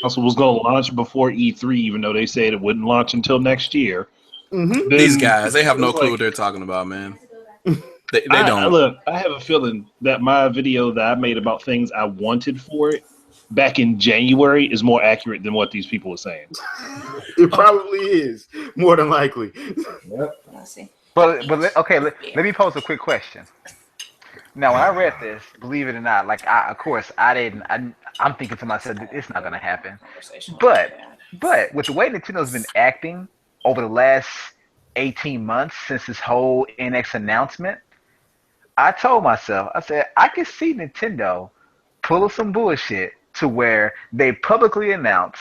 Speaker 5: also was going to launch before E3, even though they said it wouldn't launch until next year.
Speaker 3: Mm-hmm.
Speaker 2: These guys, they have no clue what they're talking about, man. They don't.
Speaker 5: Look, I have a feeling that my video that I made about things I wanted for it back in January is more accurate than what these people are saying.
Speaker 3: It probably is, more than likely.
Speaker 4: Yep.
Speaker 6: Let's see.
Speaker 1: But okay, let me pose a quick question. Now, when I read this, believe it or not, I'm thinking to myself, it's not gonna happen. But with the way Nintendo's been acting over the last 18 months since this whole NX announcement, I told myself, I said, I could see Nintendo pull some bullshit to where they publicly announce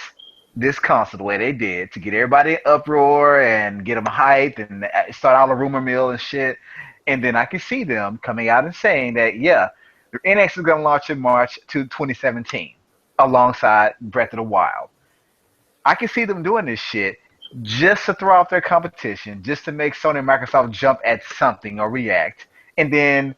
Speaker 1: this console the way they did to get everybody in uproar and get them hyped and start all the rumor mill and shit. And then I can see them coming out and saying that, yeah, the NX is going to launch in March 2017 alongside Breath of the Wild. I can see them doing this shit just to throw off their competition, just to make Sony and Microsoft jump at something or react. And then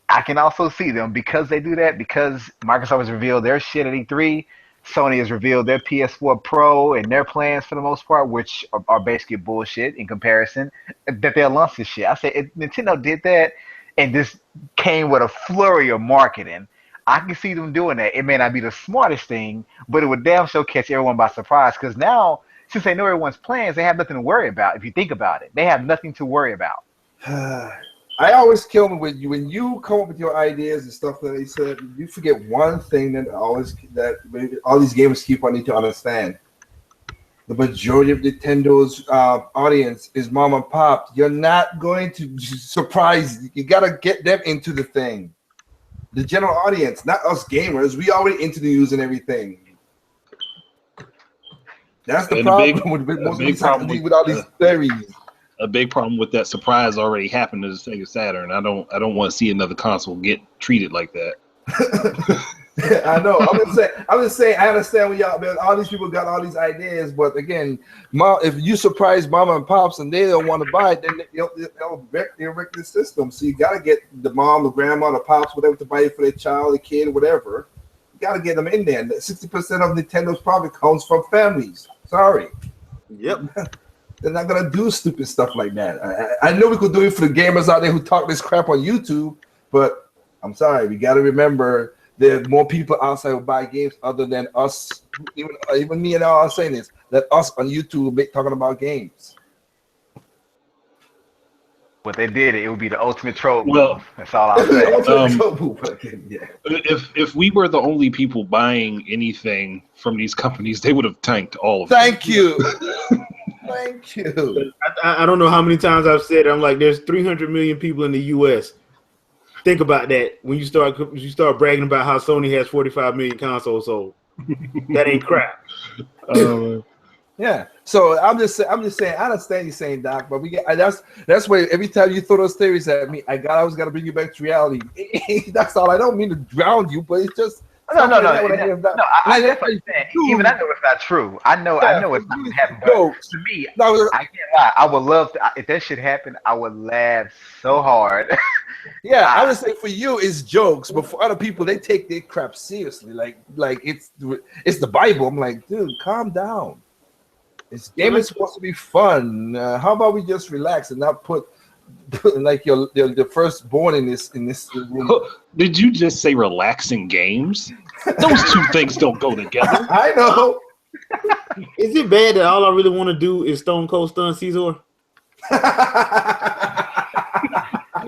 Speaker 1: I can also see them, because they do that, because Microsoft has revealed their shit at E3, Sony has revealed their PS4 Pro and their plans for the most part, which are basically bullshit in comparison, that they'll launch this shit. I said, if Nintendo did that and this came with a flurry of marketing, I can see them doing that. It may not be the smartest thing, but it would damn sure catch everyone by surprise, because now, since they know everyone's plans, they have nothing to worry about. If you think about it, they have nothing to worry about.
Speaker 4: I always kill me when you come up with your ideas and stuff that they said. You forget one thing that all these gamers keep on need to understand. The majority of Nintendo's audience is mom and pop. You're not going to surprise. You gotta get them into the thing. The general audience, not us gamers. We already into the news and everything. That's the problem with all these theories.
Speaker 5: A big problem with that surprise already happened to the Sega Saturn. I don't want to see another console get treated like that.
Speaker 4: I know. I'm just saying. I understand when all these people got all these ideas, but again, if you surprise mama and pops and they don't want to buy it, then they'll wreck the system. So you got to get the mom, the grandma, the pops, whatever, to buy it for their child, the kid, whatever. You got to get them in there. 60% of Nintendo's profit comes from families. Sorry.
Speaker 3: Yep.
Speaker 4: They're not gonna do stupid stuff like that. I know we could do it for the gamers out there who talk this crap on YouTube, but I'm sorry, we got to remember there are more people outside who buy games other than us. Even me and all are saying this, that us on YouTube talking about games.
Speaker 1: What they did, it would be the ultimate troll.
Speaker 5: Well,
Speaker 1: that's all I'll say.
Speaker 4: Yeah.
Speaker 5: If we were the only people buying anything from these companies, they would have tanked all of them.
Speaker 4: Thank you. Thank you.
Speaker 3: I don't know how many times I've said it. I'm like, there's 300 million people in the U.S. Think about that when you start bragging about how Sony has 45 million consoles sold. That ain't crap.
Speaker 4: Yeah. So I'm just saying. I understand you saying, Doc, but that's why every time you throw those theories at me, I always got to bring you back to reality. That's all. I don't mean to drown you, but it's just.
Speaker 1: No. I definitely understand. Even I know it's not true. I know it's not happening. But to me, I can't lie. I would love to. If that shit happened, I would laugh so hard.
Speaker 4: Yeah, I would say for you it's jokes, but for other people they take their crap seriously. Like it's the Bible. I'm like, dude, calm down. This game is supposed to be fun. How about we just relax and not put like the firstborn in this room?
Speaker 5: Did you just say relaxing games? Those two things don't go together.
Speaker 4: I know.
Speaker 3: Is it bad that all I really want to do is Stone Cold Stun Caesar? Is it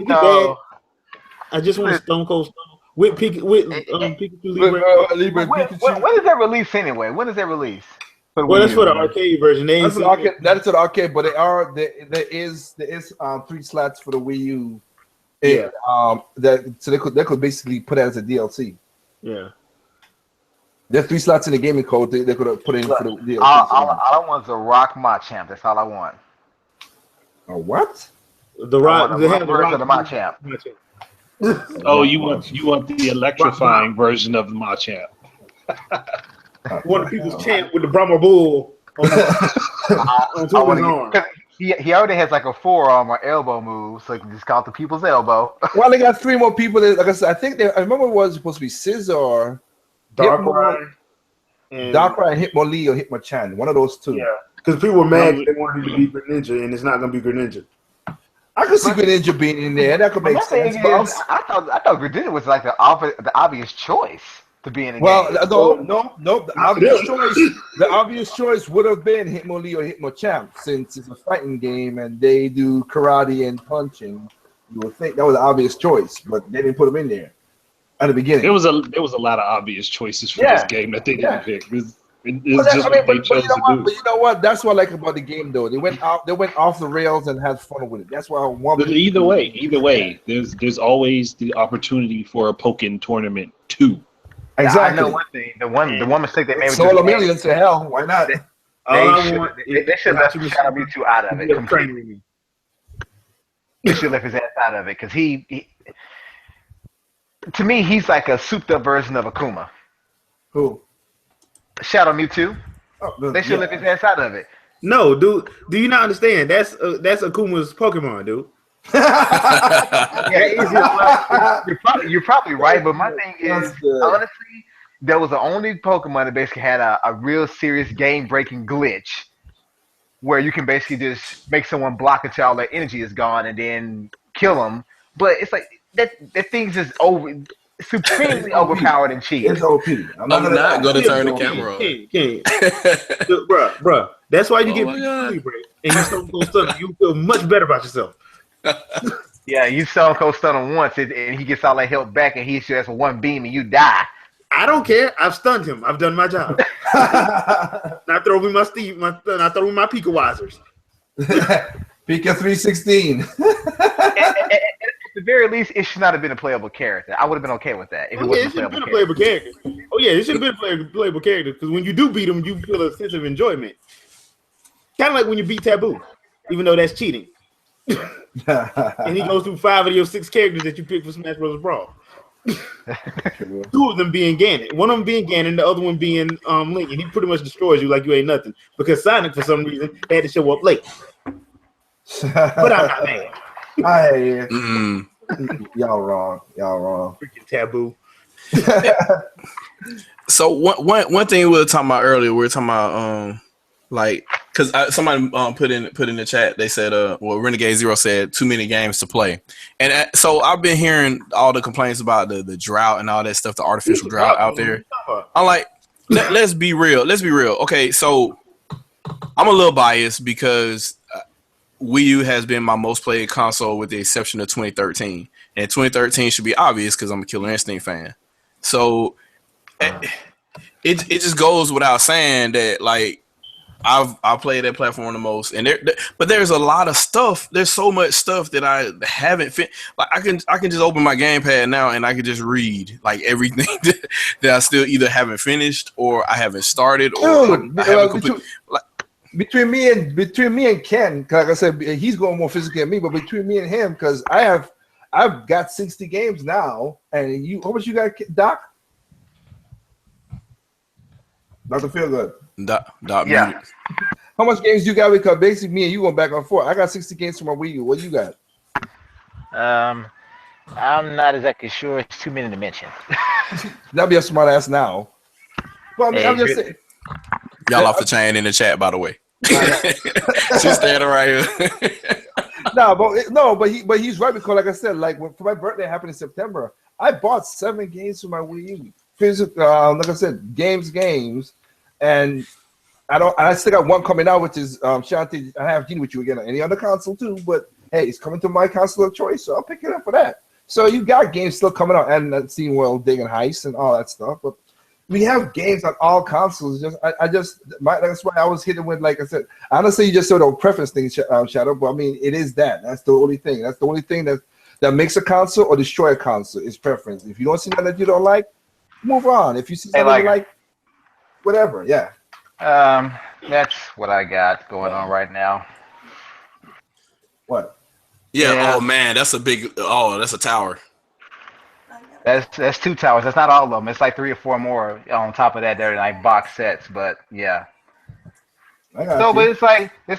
Speaker 3: bad? I just want to Stone Cold Stun with Pikachu Libre.
Speaker 1: When does that release anyway? When does that release?
Speaker 3: Well, that's for the arcade version.
Speaker 4: That's for the arcade, but there is 3 slots for the Wii U.
Speaker 3: Yeah.
Speaker 4: So they could basically put it as a DLC.
Speaker 3: Yeah.
Speaker 4: There's 3 slots in the gaming code they could have put in for the DLC.
Speaker 1: All I want is a Rock Machamp. That's all I want.
Speaker 4: A what?
Speaker 3: The Rock. They have the Rock
Speaker 1: of the Machamp.
Speaker 5: Oh, you want the electrifying version of the Machamp?
Speaker 3: One of people's champ with the Brahma Bull on top of his arm.
Speaker 1: He already has like a forearm or elbow move, so he can just call it the people's elbow.
Speaker 4: Well, they got 3 more people. Like I said, I think I remember it was supposed to be Scizor,
Speaker 3: Darkrai,
Speaker 4: and Hitmonlee or Hitmonchan. One of those 2.
Speaker 3: Yeah, because people were mad they wanted him to be Greninja, and it's not going to be Greninja.
Speaker 4: I could see Greninja being in there. That could make sense.
Speaker 1: I thought Greninja was like the obvious choice to be in the game.
Speaker 4: Well, no. The obvious choice would have been Hitmonlee or Hitmonchan, since it's a fighting game and they do karate and punching. You would think that was the obvious choice, but they didn't put him in there at the beginning.
Speaker 5: There was a lot of obvious choices for this game that they didn't pick. It's just what they chose to do.
Speaker 4: But you know what? That's what I like about the game, though. They went off the rails and had fun with it. That's why I want.
Speaker 5: Either way, there's always the opportunity for a Pokken tournament too.
Speaker 4: Exactly.
Speaker 1: I know one thing. The one mistake they made.
Speaker 4: Solar millions to hell. Why not?
Speaker 1: They should have left Shadow Mewtwo out of it completely. They should have left his ass out of it because he to me, he's like a souped-up version of Akuma.
Speaker 4: Who?
Speaker 1: Shadow Mewtwo. They should left his ass out of it.
Speaker 3: No, dude. Do you not understand? That's Akuma's Pokemon, dude.
Speaker 1: You're probably right, but my thing is, honestly, that was the only Pokemon that basically had a real serious game-breaking glitch where you can basically just make someone block until all their energy is gone and then kill them. But it's like that thing's just supremely overpowered and cheap.
Speaker 4: It's OP.
Speaker 2: I'm not going to turn the camera on.
Speaker 3: Bruh. That's why you get Libre and you Stone Cold Stun. You feel much better about yourself.
Speaker 1: Yeah, you Stone Cold Stun him once and he gets all that health back and he hits you with one beam and you die.
Speaker 3: I don't care. I've stunned him. I've done my job. Now throw me my Pika Wizers.
Speaker 4: Pika 316.
Speaker 1: At the very least, it should not have been a playable character. I would have been okay with that if it wasn't a playable character.
Speaker 3: Oh yeah, it should have been a playable character because when you do beat him, you feel a sense of enjoyment. Kind of like when you beat Taboo, even though that's cheating. And he goes through 5 of your 6 characters that you picked for Smash Bros. Brawl. 2 of them being Ganon. One of them being Ganon, the other one being Link. And he pretty much destroys you like you ain't nothing. Because Sonic, for some reason, had to show up late. But I'm not mad.
Speaker 4: Y'all wrong.
Speaker 3: Freaking Taboo.
Speaker 2: So one thing we were talking about earlier, we were talking about because somebody put in the chat, they said Renegade Zero said too many games to play, and so I've been hearing all the complaints about the drought and all that stuff, the artificial drought out there. I'm like, let's be real. Okay, so I'm a little biased because Wii U has been my most played console with the exception of 2013, and 2013 should be obvious because I'm a Killer Instinct fan. So it just goes without saying that like I played that platform the most, and but there's a lot of stuff. There's so much stuff that I haven't like I can just open my gamepad now and I can just read like everything that I still either haven't finished or I haven't started or I haven't completed.
Speaker 4: Between me and Ken, like I said, he's going more physically than me. But between me and him, because I've got 60 games now, and how much you got, Doc? Dr. Feelgood.
Speaker 2: Doc
Speaker 1: yeah.
Speaker 2: muted.
Speaker 4: How much games you got? Because basically, me and you going back and forth. I got 60 games for my Wii U. What you got?
Speaker 1: I'm not exactly sure. It's too many to mention.
Speaker 4: That'd be a smart ass now. Well, I mean, I'm just saying.
Speaker 2: Y'all off the chain in the chat, by the way. She's standing right here.
Speaker 4: but he's right because, like I said, like for my birthday happened in September, I bought 7 games for my Wii U. Physical, like I said, games, and I still got one coming out, which is Shanti. I have Genie with you again on any other console too, but hey, it's coming to my console of choice, so I'll pick it up for that. So you got games still coming out, and Scene World, Dig and Heist, and all that stuff. But we have games on all consoles. That's why I was hitting with, like I said, honestly, you just sort of preference thing, Shadow. But I mean, it is that. That's the only thing. That's the only thing that makes a console or destroy a console is preference. If you don't see something that you don't like, move on. If you see something you like, whatever. Yeah.
Speaker 1: That's what I got going on right now.
Speaker 4: What?
Speaker 2: Yeah. Oh man, that's a big. Oh, that's a tower.
Speaker 1: That's 2 towers. That's not all of them. It's like 3 or 4 more on top of that. They're like box sets, but yeah. But it's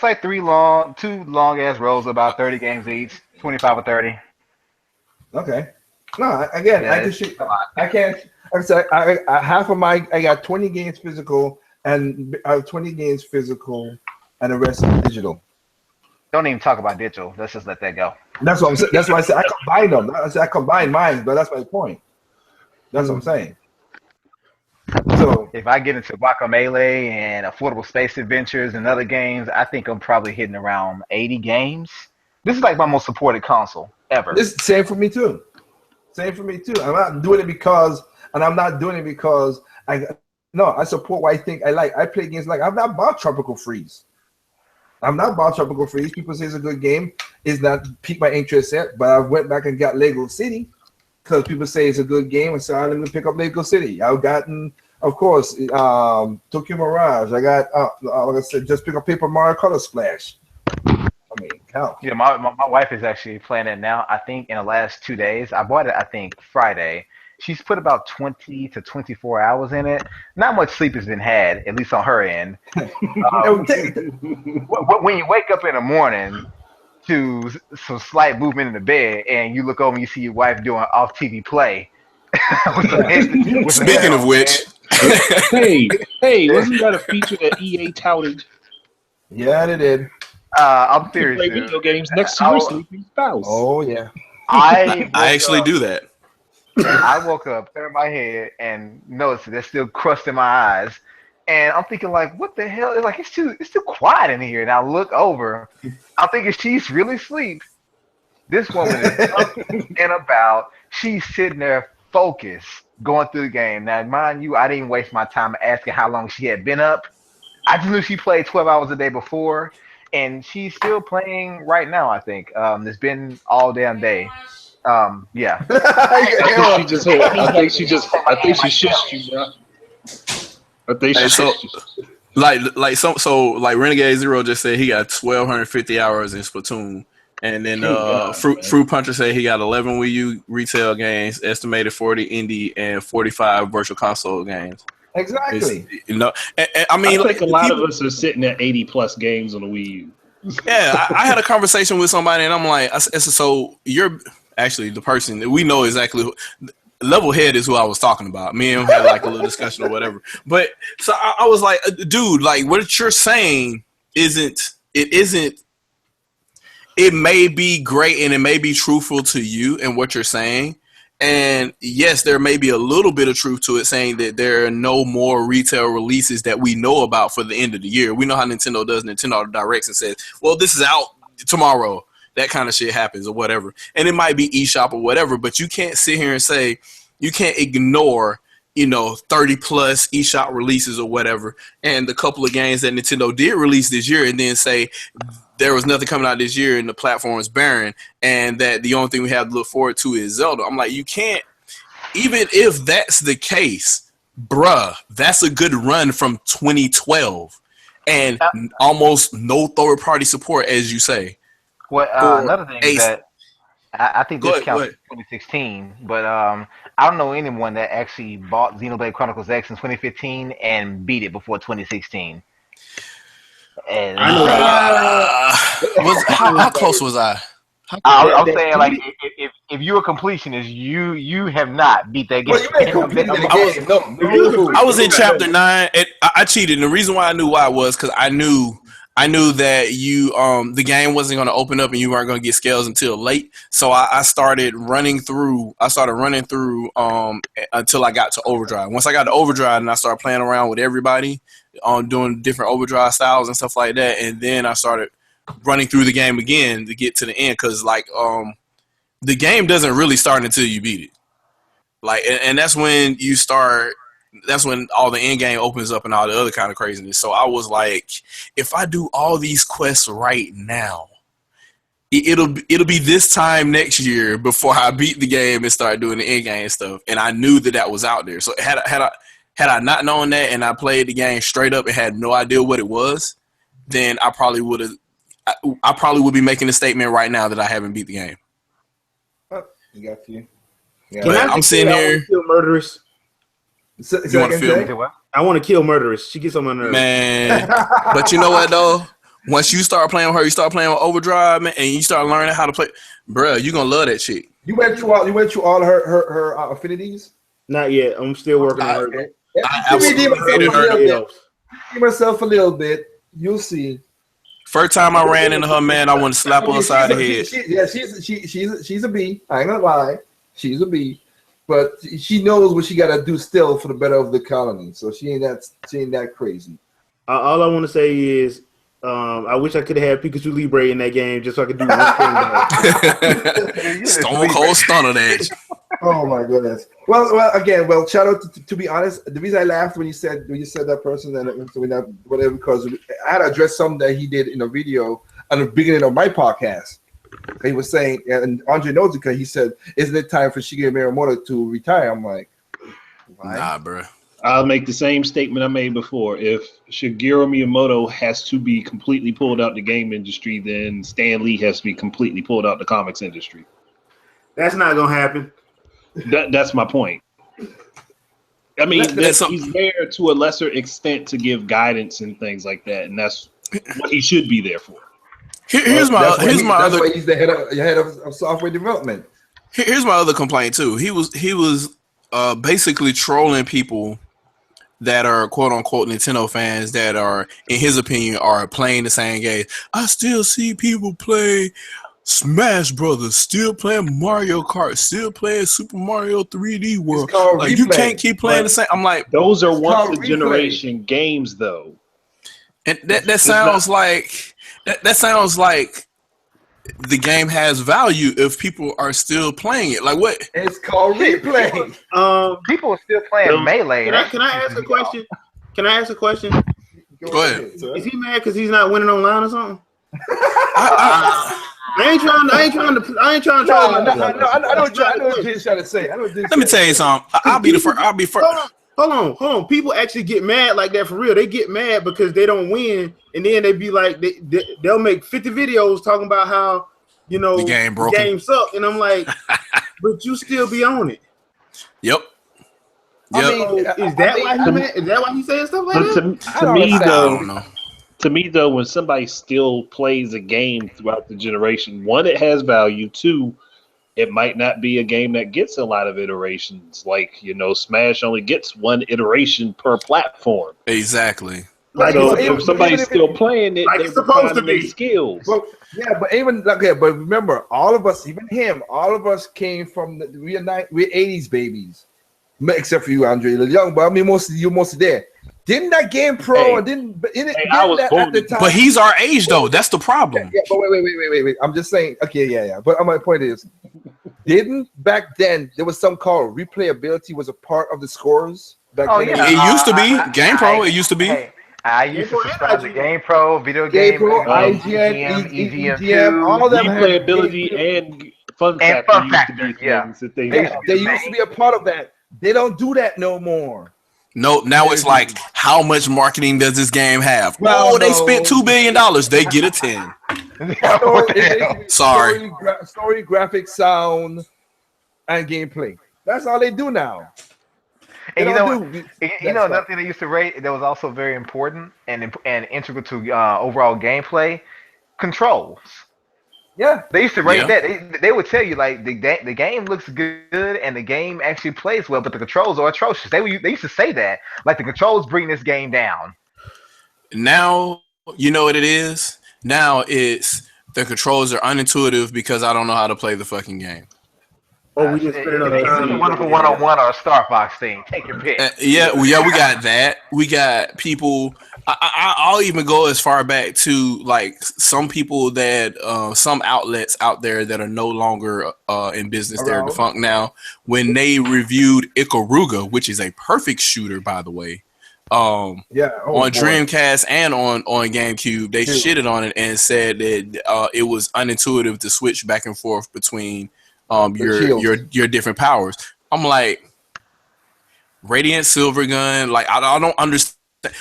Speaker 1: like 2 long ass rows, about 30 games each, 25 or 30.
Speaker 4: Okay. No, again,
Speaker 1: Yeah,
Speaker 4: I can't. Like I said, I half of my I got 20 games physical and 20 games physical, and the rest is digital.
Speaker 1: Don't even talk about digital. Let's just let that go.
Speaker 4: That's what I'm saying. That's why I said I combine them. I said I combine mine, but that's my point. That's what I'm saying. So
Speaker 1: If I get into Guacamelee and Affordable Space Adventures and other games, I think I'm probably hitting around 80 games. This is like my most supported console ever.
Speaker 4: this same for me too. Same for me too. I'm not doing it because I support what I think I like. I play games like I've not bought Tropical Freeze. People say it's a good game. It's not piqued my interest yet, but I went back and got Lego City because people say it's a good game, and so I'm going to pick up Lego City. I've gotten, of course, Tokyo Mirage. I got, like I said, just pick up Paper Mario Color Splash. I mean, hell.
Speaker 1: Yeah, my wife is actually playing it now. I think in the last 2 days. I bought it, I think, Friday. She's put about 20 to 24 hours in it. Not much sleep has been had, at least on her end. When you wake up in the morning to some slight movement in the bed and you look over and you see your wife doing off-TV play.
Speaker 2: Speaking of which.
Speaker 5: hey, wasn't that a feature that EA touted?
Speaker 4: Yeah, they did.
Speaker 1: I'm serious.
Speaker 5: Play video games next to your sleeping spouse.
Speaker 4: Oh, yeah.
Speaker 2: I actually do that.
Speaker 1: I woke up, turned my head, and noticed there's still crust in my eyes. And I'm thinking, like, what the hell? It's like it's too quiet in here. And I look over. I'm thinking she's really asleep. This woman is up and about. She's sitting there focused, going through the game. Now, mind you, I didn't waste my time asking how long she had been up. I just knew she played 12 hours a day before, and she's still playing right now, I think. It's been all damn day. Yeah.
Speaker 5: I think she shushed you, bro. I think she shushed you.
Speaker 2: Like Renegade Zero just said he got 1,250 hours in Splatoon, and then Fruit Puncher said he got 11 Wii U retail games, estimated 40 indie and 45 virtual console games.
Speaker 4: Exactly.
Speaker 2: I mean,
Speaker 5: I think a lot of us are sitting at 80 plus games on the Wii U.
Speaker 2: Yeah, I had a conversation with somebody, and I'm like, so you're actually the person that we know exactly who. Level Head is who I was talking about. Me and him had like a little discussion or whatever. But so I was like, dude, like what you're saying it may be great and it may be truthful to you and what you're saying. And yes, there may be a little bit of truth to it, saying that there are no more retail releases that we know about for the end of the year. We know how Nintendo does. Nintendo directs and says, well, this is out tomorrow. That kind of shit happens or whatever. And it might be eShop or whatever, but you can't sit here and say, you can't ignore, 30 plus eShop releases or whatever. And the couple of games that Nintendo did release this year and then say there was nothing coming out this year and the platform is barren and that the only thing we have to look forward to is Zelda. I'm like, you can't, even if that's the case, bruh, that's a good run from 2012 and almost no third party support, as you say.
Speaker 1: Well, another thing is that I think this counts 2016, but I don't know anyone that actually bought Xenoblade Chronicles X in 2015 and beat it before 2016. And
Speaker 5: I know
Speaker 2: how close was I?
Speaker 1: I'm saying, like, if you're a completionist, you have not beat that game.
Speaker 2: I was in chapter 9. And I cheated. And the reason why I knew why was because I knew I knew that the game wasn't going to open up and you weren't going to get scales until late. So I started running through. Until I got to overdrive. Once I got to overdrive, and I started playing around with everybody on doing different overdrive styles and stuff like that. And then I started running through the game again to get to the end, because the game doesn't really start until you beat it. Like, and that's when you start. That's when all the end game opens up and all the other kind of craziness. So I was like, if I do all these quests right now, it'll be this time next year before I beat the game and start doing the end game stuff. And I knew that was out there. So had I not known that and I played the game straight up and had no idea what it was, then I probably would be making a statement right now that I haven't beat the game.
Speaker 4: Oh, you got you. Yeah.
Speaker 2: But I'm sitting here.
Speaker 3: Kill murderers.
Speaker 2: You want to feel
Speaker 3: I want to kill murderers. She gets on my nerves.
Speaker 2: Man, but you know what though? Once you start playing with her, you start playing with Overdrive, man, and you start learning how to play, bruh, you gonna love that shit.
Speaker 4: You went through all her affinities.
Speaker 3: Not yet. I'm still working on her.
Speaker 4: Okay.
Speaker 2: I absolutely hated her.
Speaker 4: Give myself a little bit. You'll see.
Speaker 2: First time I ran into her, man, I want to slap her upside the head.
Speaker 4: She's a B. I ain't gonna lie. She's a B. But she knows what she gotta do still for the better of the colony. So she ain't that crazy.
Speaker 3: All I want to say is, I wish I could have had Pikachu Libre in that game just so I could do one thing.
Speaker 2: Stone Cold Stunner that.
Speaker 4: Oh my goodness. Well, shout out to be honest. The reason I laughed when you said that person and whatever, because I had to address something that he did in a video on the beginning of my podcast. He was saying, and Andre knows it because he said, "Isn't it time for Shigeru Miyamoto to retire?" I'm like, why?
Speaker 2: Nah, bro.
Speaker 5: I'll make the same statement I made before. If Shigeru Miyamoto has to be completely pulled out the game industry, then Stan Lee has to be completely pulled out the comics industry.
Speaker 3: That's not gonna happen.
Speaker 5: That's my point. I mean, he's there to a lesser extent to give guidance and things like that, and that's what he should be there for.
Speaker 2: Here's my other.
Speaker 4: He's the head of software development.
Speaker 2: Here's my other complaint too. He was basically trolling people that are quote unquote Nintendo fans that are, in his opinion, are playing the same game. I still see people play Smash Brothers, still playing Mario Kart, still playing Super Mario 3D World. Like, you can't keep playing the same. I'm like,
Speaker 5: those are once a generation games, though.
Speaker 2: And that sounds like. That sounds like the game has value if people are still playing it. Like, what?
Speaker 4: It's called replay.
Speaker 1: People are still playing Melee.
Speaker 3: Can I ask a question? Can I ask a question?
Speaker 2: Go ahead.
Speaker 3: Is he mad because he's not winning online or something? I ain't trying to. I
Speaker 4: know what you're trying to say.
Speaker 2: Let me tell you something. I'll be first.
Speaker 3: Hold on. People actually get mad like that for real. They get mad because they don't win, and then they be like, they'll make 50 videos talking about how,
Speaker 2: the game broke,
Speaker 3: the game sucked, and I'm like, but you still be on it.
Speaker 2: Yep.
Speaker 3: I mean, is that why he saying stuff like that?
Speaker 5: To me though, when somebody still plays a game throughout the generation, one, it has value. Two, it might not be a game that gets a lot of iterations. Like, Smash only gets one iteration per platform.
Speaker 2: Exactly.
Speaker 5: So if somebody's still playing it,
Speaker 3: like
Speaker 5: they're
Speaker 3: supposed to be
Speaker 5: skills.
Speaker 4: But remember, all of us, even him, all of us came from we're 80s babies, except for you, Andre, you're young. But I mean, you're mostly there. Didn't that game pro?
Speaker 5: I was born
Speaker 4: at the time.
Speaker 2: But he's our age, though. That's the problem.
Speaker 4: Yeah, but wait. I'm just saying. Okay, yeah. But my point is, didn't back then there was some called replayability was a part of the scores? Back then?
Speaker 2: It used to be GamePro. It used to be.
Speaker 1: I used to subscribe to GamePro, Video Game
Speaker 4: Pro,
Speaker 1: IGN,
Speaker 4: EGM, all of them
Speaker 5: replayability and Fun Factor.
Speaker 1: Yeah,
Speaker 5: they
Speaker 4: used to be a part of that. They don't do that no more.
Speaker 2: No, now it's like, how much marketing does this game have? They spent $2 billion. They get a 10. Sorry.
Speaker 4: Story, graphics, sound, and gameplay. That's all they do now.
Speaker 1: And another thing they used to rate that was also very important and integral to overall gameplay, controls.
Speaker 4: Yeah,
Speaker 1: they used to rate that. They would tell you like the game looks good and the game actually plays well, but the controls are atrocious. They used to say that like the controls bring this game down.
Speaker 2: Now You know what it is? Now it's the controls are unintuitive because I don't know how to play the fucking game.
Speaker 3: Or we just spend enough
Speaker 1: It's
Speaker 3: time.
Speaker 1: a wonderful one-on-one or a Star Fox thing. Take your pick.
Speaker 2: We got that. We got people. I'll even go as far back to like some people that some outlets out there that are no longer in business. They're defunct now. When they reviewed Ikaruga, which is a perfect shooter, by the way, on Dreamcast and on GameCube, they shitted on it and said that it was unintuitive to switch back and forth between your different powers. I'm like, Radiant Silvergun, like I don't understand.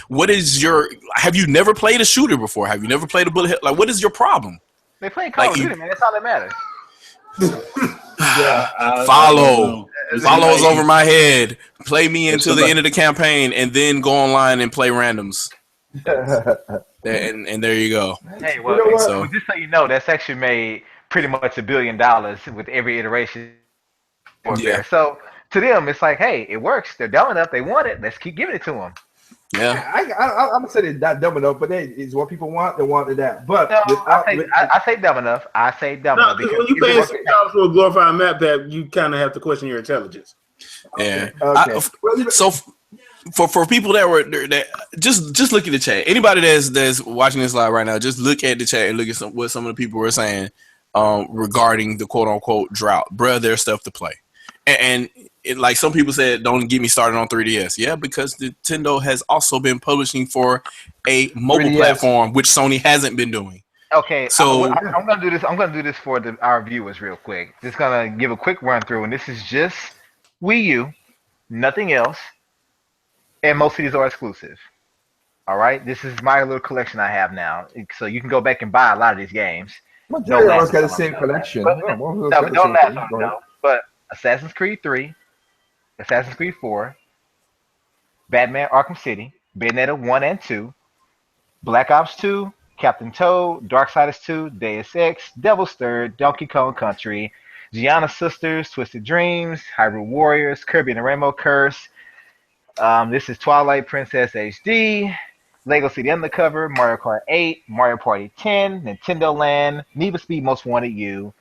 Speaker 2: What is your? Have you never played a shooter before? Have you never played a bullet hell? Like, what is your problem?
Speaker 1: They play Call of Duty, man. That's all that matters.
Speaker 2: Follows over my head. Play me until the end of the campaign, and then go online and play randoms. and there you go.
Speaker 1: Hey, well, just so you know, that's actually made pretty much $1 billion with every iteration.
Speaker 2: Yeah.
Speaker 1: So to them, it's like, hey, it works. They're dumb enough. They want it. Let's keep giving it to them.
Speaker 2: Yeah,
Speaker 4: I'm gonna say they're not dumb enough, but it's what people want. They wanted that. But
Speaker 1: no, I say dumb enough. I say dumb enough
Speaker 3: because when you pay $6 for a glorified map pack, you kind of have to question your intelligence.
Speaker 2: Yeah. Okay. So for people that just look at the chat. Anybody that's watching this live right now, just look at the chat and look at what some of the people were saying regarding the quote unquote drought. Bruh, there's stuff to play, and like some people said, don't get me started on 3DS. Yeah, because Nintendo has also been publishing for a mobile 3DS platform, which Sony hasn't been doing.
Speaker 1: Okay, so I'm gonna do this. I'm gonna do this for our viewers real quick. Just gonna give a quick run through, and this is just Wii U, nothing else, and most of these are exclusive. All right, this is my little collection I have now, so you can go back and buy a lot of these games.
Speaker 4: Majority always got the same collection.
Speaker 1: Don't last on them, but Assassin's Creed 3. Assassin's Creed 4, Batman Arkham City, Bayonetta 1 and 2, Black Ops 2, Captain Toad, Darksiders 2, Deus Ex, Devil's Third, Donkey Kong Country, Gianna Sisters, Twisted Dreams, Hyrule Warriors, Kirby and the Rainbow Curse. This is Twilight Princess HD, Lego City Undercover, Mario Kart 8, Mario Party 10, Nintendo Land, Need for Speed Most Wanted U,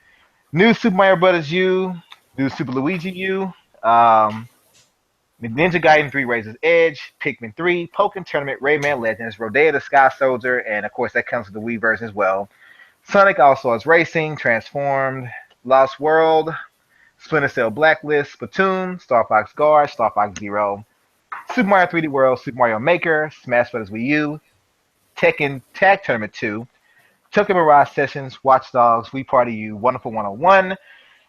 Speaker 1: New Super Mario Bros. U, New Super Luigi U, Ninja Gaiden 3 Razor's Edge, Pikmin 3, Pokken Tournament, Rayman Legends, Rodea the Sky Soldier, and of course that comes with the Wii version as well. Sonic All-Stars Racing, Transformed, Lost World, Splinter Cell Blacklist, Splatoon, Star Fox Guard, Star Fox Zero, Super Mario 3D World, Super Mario Maker, Smash Bros. Wii U, Tekken Tag Tournament 2, Tokyo Mirage Sessions, Watch Dogs, Wii Party U, Wonderful 101,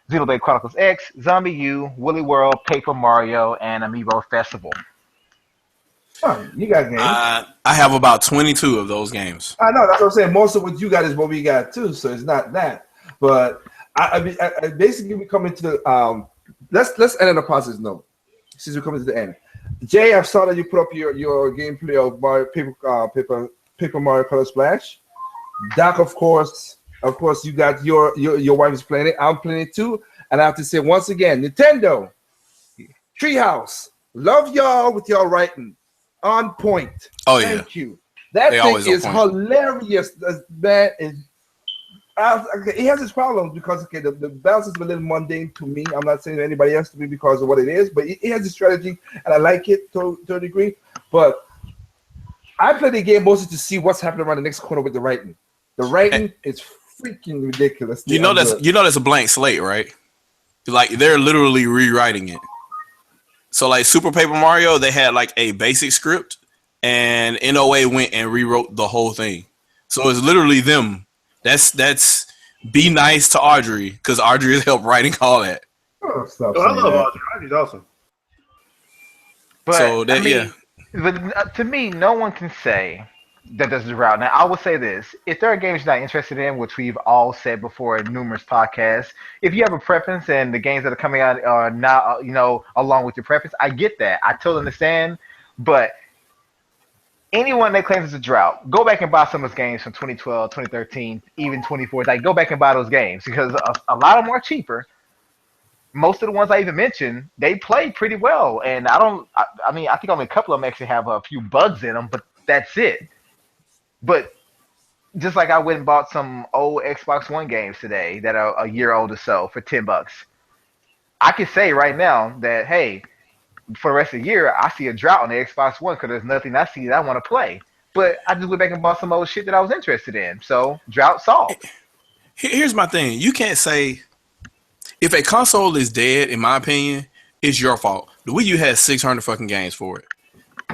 Speaker 1: Xenoblade Chronicles X, Zombie U, Woolly World, Paper Mario, and Amiibo Festival.
Speaker 4: Oh, you got games.
Speaker 2: I have about 22 of those games.
Speaker 4: I know, that's what I'm saying. Most of what you got is what we got too, so it's not that. But I basically we come into the let's end on a positive note since we're coming to the end. Jay, I saw that you put up your gameplay of Mario Paper Mario Color Splash. Doc, of course, you got your wife is playing it. I'm playing it too. And I have to say once again, Nintendo, Treehouse, love y'all with y'all writing. On point.
Speaker 2: Oh, yeah.
Speaker 4: Thank you. That thing is hilarious. That is, it has its problems because the balance is a little mundane to me. I'm not saying to anybody else to me because of what it is, but it has a strategy, and I like it to a degree. But I play the game mostly to see what's happening around the next corner with the writing. The writing is freaking ridiculous.
Speaker 2: You know that's a blank slate, right? Like they're literally rewriting it. So like Super Paper Mario, they had like a basic script, and NOA went and rewrote the whole thing. So it's literally them. That's be nice to Audrey because Audrey has helped writing all that.
Speaker 3: I love Audrey. Audrey's awesome.
Speaker 1: But
Speaker 2: so that
Speaker 1: but to me, no one can say that this is the route. Now, I will say this. If there are games you're not interested in, which we've all said before in numerous podcasts, if you have a preference and the games that are coming out are not, along with your preference, I get that. I totally understand. But anyone that claims it's a drought, go back and buy some of those games from 2012, 2013, even 2014. Like, go back and buy those games because a lot of them are cheaper. Most of the ones I even mentioned, they play pretty well. And I think only a couple of them actually have a few bugs in them, but that's it. But just like I went and bought some old Xbox One games today that are a year old or so for $10. I can say right now that hey, for the rest of the year, I see a drought on the Xbox One because there's nothing I see that I want to play. But I just went back and bought some old shit that I was interested in. So drought solved.
Speaker 2: Here's my thing. You can't say if a console is dead, in my opinion, it's your fault. The Wii U has 600 fucking games for it.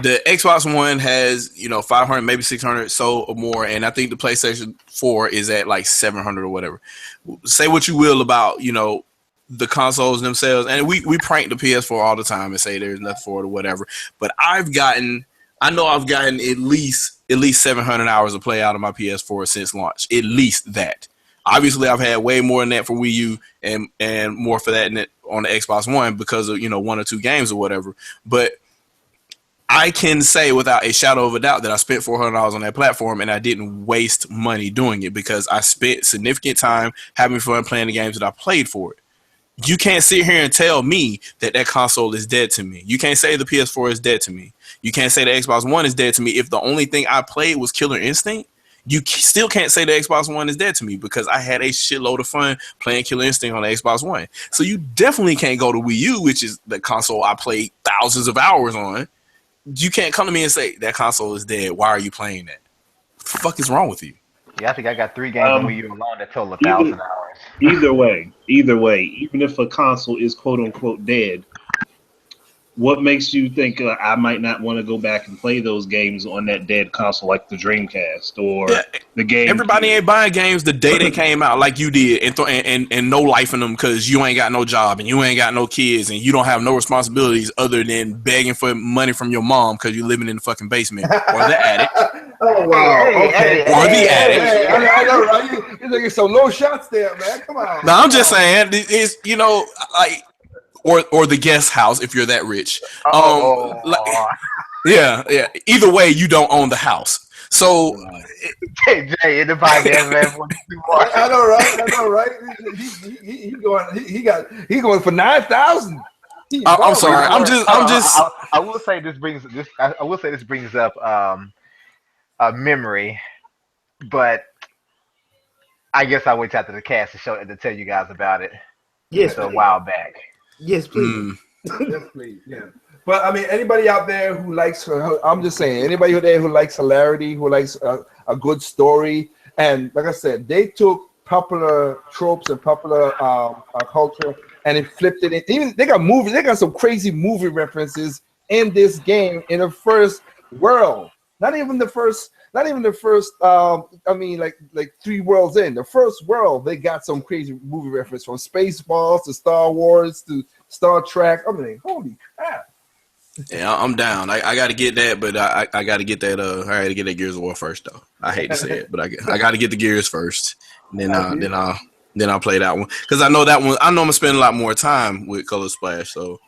Speaker 2: The Xbox One has, 500, maybe 600 so or more, and I think the PlayStation 4 is at like 700 or whatever. Say what you will about, the consoles themselves, and we prank the PS4 all the time and say there's nothing for it or whatever. But I know I've gotten at least 700 hours of play out of my PS4 since launch. At least that. Obviously, I've had way more than that for Wii U and more for that on the Xbox One because of, one or two games or whatever. But I can say without a shadow of a doubt that I spent $400 on that platform and I didn't waste money doing it because I spent significant time having fun playing the games that I played for it. You can't sit here and tell me that console is dead to me. You can't say the PS4 is dead to me. You can't say the Xbox One is dead to me. If the only thing I played was Killer Instinct, you still can't say the Xbox One is dead to me because I had a shitload of fun playing Killer Instinct on the Xbox One. So you definitely can't go to Wii U, which is the console I played thousands of hours on. You can't come to me and say that console is dead. Why are you playing that? What the fuck is wrong with you?
Speaker 1: Yeah, I think I got 3 games on Wii U alone that total 1,000 hours.
Speaker 5: Either way, even if a console is quote unquote dead, what makes you think I might not want to go back and play those games on that dead console like the Dreamcast or the game?
Speaker 2: Everybody ain't buying games the day they came out like you did and no life in them because you ain't got no job and you ain't got no kids and you don't have no responsibilities other than begging for money from your mom because you're living in the fucking basement or the attic.
Speaker 4: Oh wow!
Speaker 1: Hey,
Speaker 2: or the attic.
Speaker 4: Hey, I know, right? You're taking some low shots there, man. Come on.
Speaker 2: No, I'm just saying it's like. Or the guest house if you're that rich. Yeah. Either way, you don't own the house. So,
Speaker 1: Jay in the podcast, man.
Speaker 4: I know, right? He going for 9,000.
Speaker 2: I'm sorry. I'm just.
Speaker 1: I will say this brings up a memory, but I guess I'll wait after the cast to tell you guys about it.
Speaker 3: Yes,
Speaker 1: a while back.
Speaker 3: Yes, please.
Speaker 4: Yes, please. Yeah. But I mean, anybody out there who likes, I'm just saying, anybody there who likes hilarity, who likes a good story, and like I said, they took popular tropes and popular culture and it flipped it. Even they got some crazy movie references in this game in the first world. Not even the first. I mean, like 3 worlds in the first world, they got some crazy movie reference from Spaceballs to Star Wars to Star Trek. I mean, holy crap!
Speaker 2: Yeah, I'm down. I got to get that, but I got to get that. I got to get that Gears of War first, though. I hate to say it, but I got to get the Gears first, and then I'll play that one because I know that one. I know I'm gonna spend a lot more time with Color Splash, so.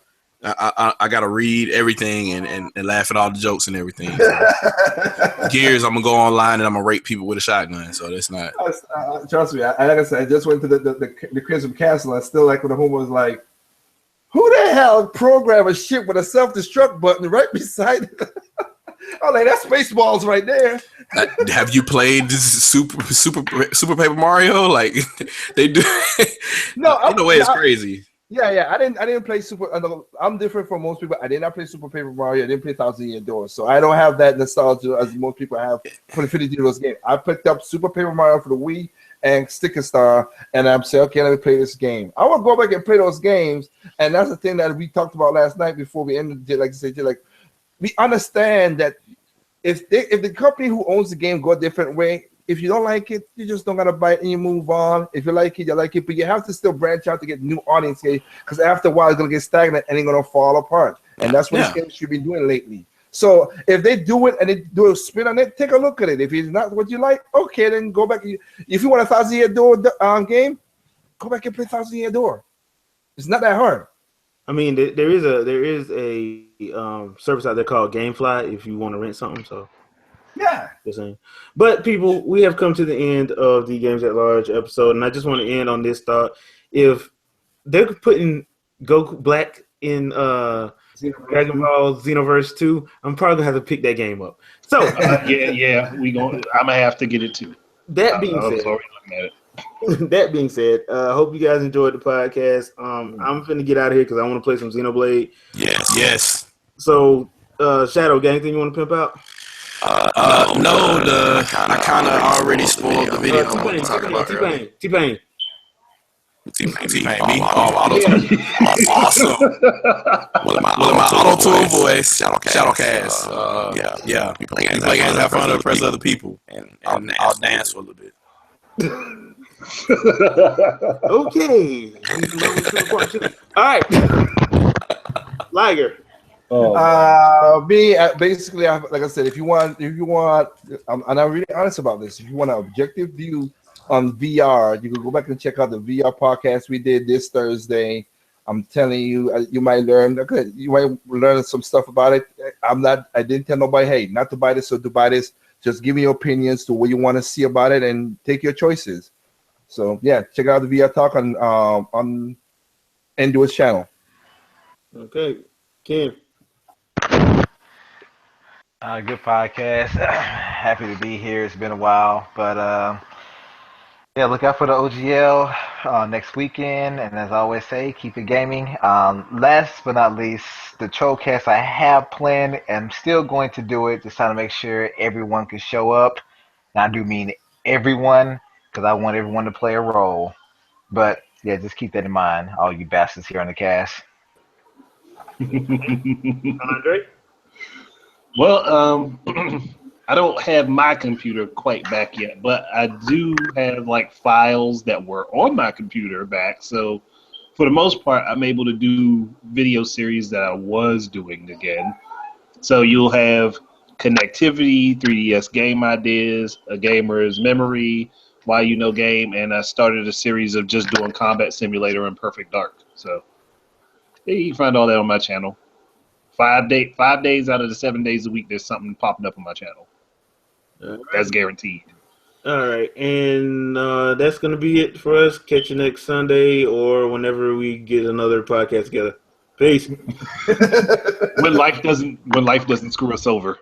Speaker 2: I gotta read everything and laugh at all the jokes and everything. So, Gears, I'm gonna go online and I'm gonna rape people with a shotgun. So that's not.
Speaker 4: Trust me. Like I said, I just went to the Crimson Castle. I still like when the home was like, "Who the hell programmed a ship with a self-destruct button right beside it?" I'm like, "That's Spaceballs right there."
Speaker 2: Have you played this Super Paper Mario? Like they do.
Speaker 4: No,
Speaker 2: in a way, it's crazy.
Speaker 4: Yeah. I didn't play Super. I'm different from most people. I did not play Super Paper Mario. I didn't play Thousand Year Door, so I don't have that nostalgia as most people have for the 50 those games. I picked up Super Paper Mario for the Wii and Sticker Star, and I'm saying, okay, let me play this game. I want to go back and play those games, and that's the thing that we talked about last night before we ended. Like I said, we understand that if the company who owns the game go a different way. If you don't like it, you just don't gotta buy it and you move on. If you like it, you like it, but you have to still branch out to get new audience because after a while it's gonna get stagnant and it's gonna fall apart. And that's what this game should be doing lately. So if they do it and they do a spin on it, take a look at it. If it's not what you like, okay, then go back. If you want a 1,000 Year Door game, go back and play 1,000 Year Door. It's not that hard.
Speaker 3: I mean, there is a service out there called GameFly if you want to rent something. So.
Speaker 4: Yeah.
Speaker 3: But people, we have come to the end of the Games at Large episode, and I just want to end on this thought. If they're putting Goku Black in Dragon Ball Xenoverse 2, I'm probably gonna have to pick that game up. So
Speaker 5: I'm gonna have to get it too.
Speaker 3: That being
Speaker 5: I was
Speaker 3: said,
Speaker 5: already looking at it.
Speaker 3: that being said, I hope you guys enjoyed the podcast. I'm finna get out of here because I want to play some Xenoblade.
Speaker 2: Yes.
Speaker 3: So, Shadow, got anything you want to pimp out?
Speaker 2: No, I kind of already spoiled the video.
Speaker 3: T-Pain.
Speaker 2: Me, awesome. With my auto-tune voice, Shadowcast. Yeah. We play games, have fun, and impress other people, and I'll dance for a little bit.
Speaker 3: Okay. All right. Liger.
Speaker 4: Me, basically, like I said, if you want, and I'm really honest about this. If you want an objective view on VR, you can go back and check out the VR podcast we did this Thursday. I'm telling you, you might learn. Okay, you might learn some stuff about it. I didn't tell nobody, hey, not to buy this or to buy this. Just give me your opinions to what you want to see about it and take your choices. So yeah, check out the VR talk on Endure's channel.
Speaker 3: Okay, Kim.
Speaker 1: Good podcast. Happy to be here. It's been a while, but yeah, look out for the OGL next weekend. And as I always say, keep it gaming. Last but not least, the Trollcast I have planned, and I'm still going to do it, just trying to make sure everyone can show up. And I do mean everyone, because I want everyone to play a role. But yeah, just keep that in mind, all you bastards here on the cast.
Speaker 3: Andre?
Speaker 5: Well, I don't have my computer quite back yet, but I do have like files that were on my computer back. So for the most part, I'm able to do video series that I was doing again. So you'll have connectivity, 3DS game ideas, a gamer's memory, why you know game, and I started a series of just doing Combat Simulator and Perfect Dark. So yeah, you can find all that on my channel. 5 days out of the 7 days a week, there's something popping up on my channel. That's guaranteed.
Speaker 3: All right, and that's gonna be it for us. Catch you next Sunday or whenever we get another podcast together. Peace.
Speaker 5: When life doesn't screw us over.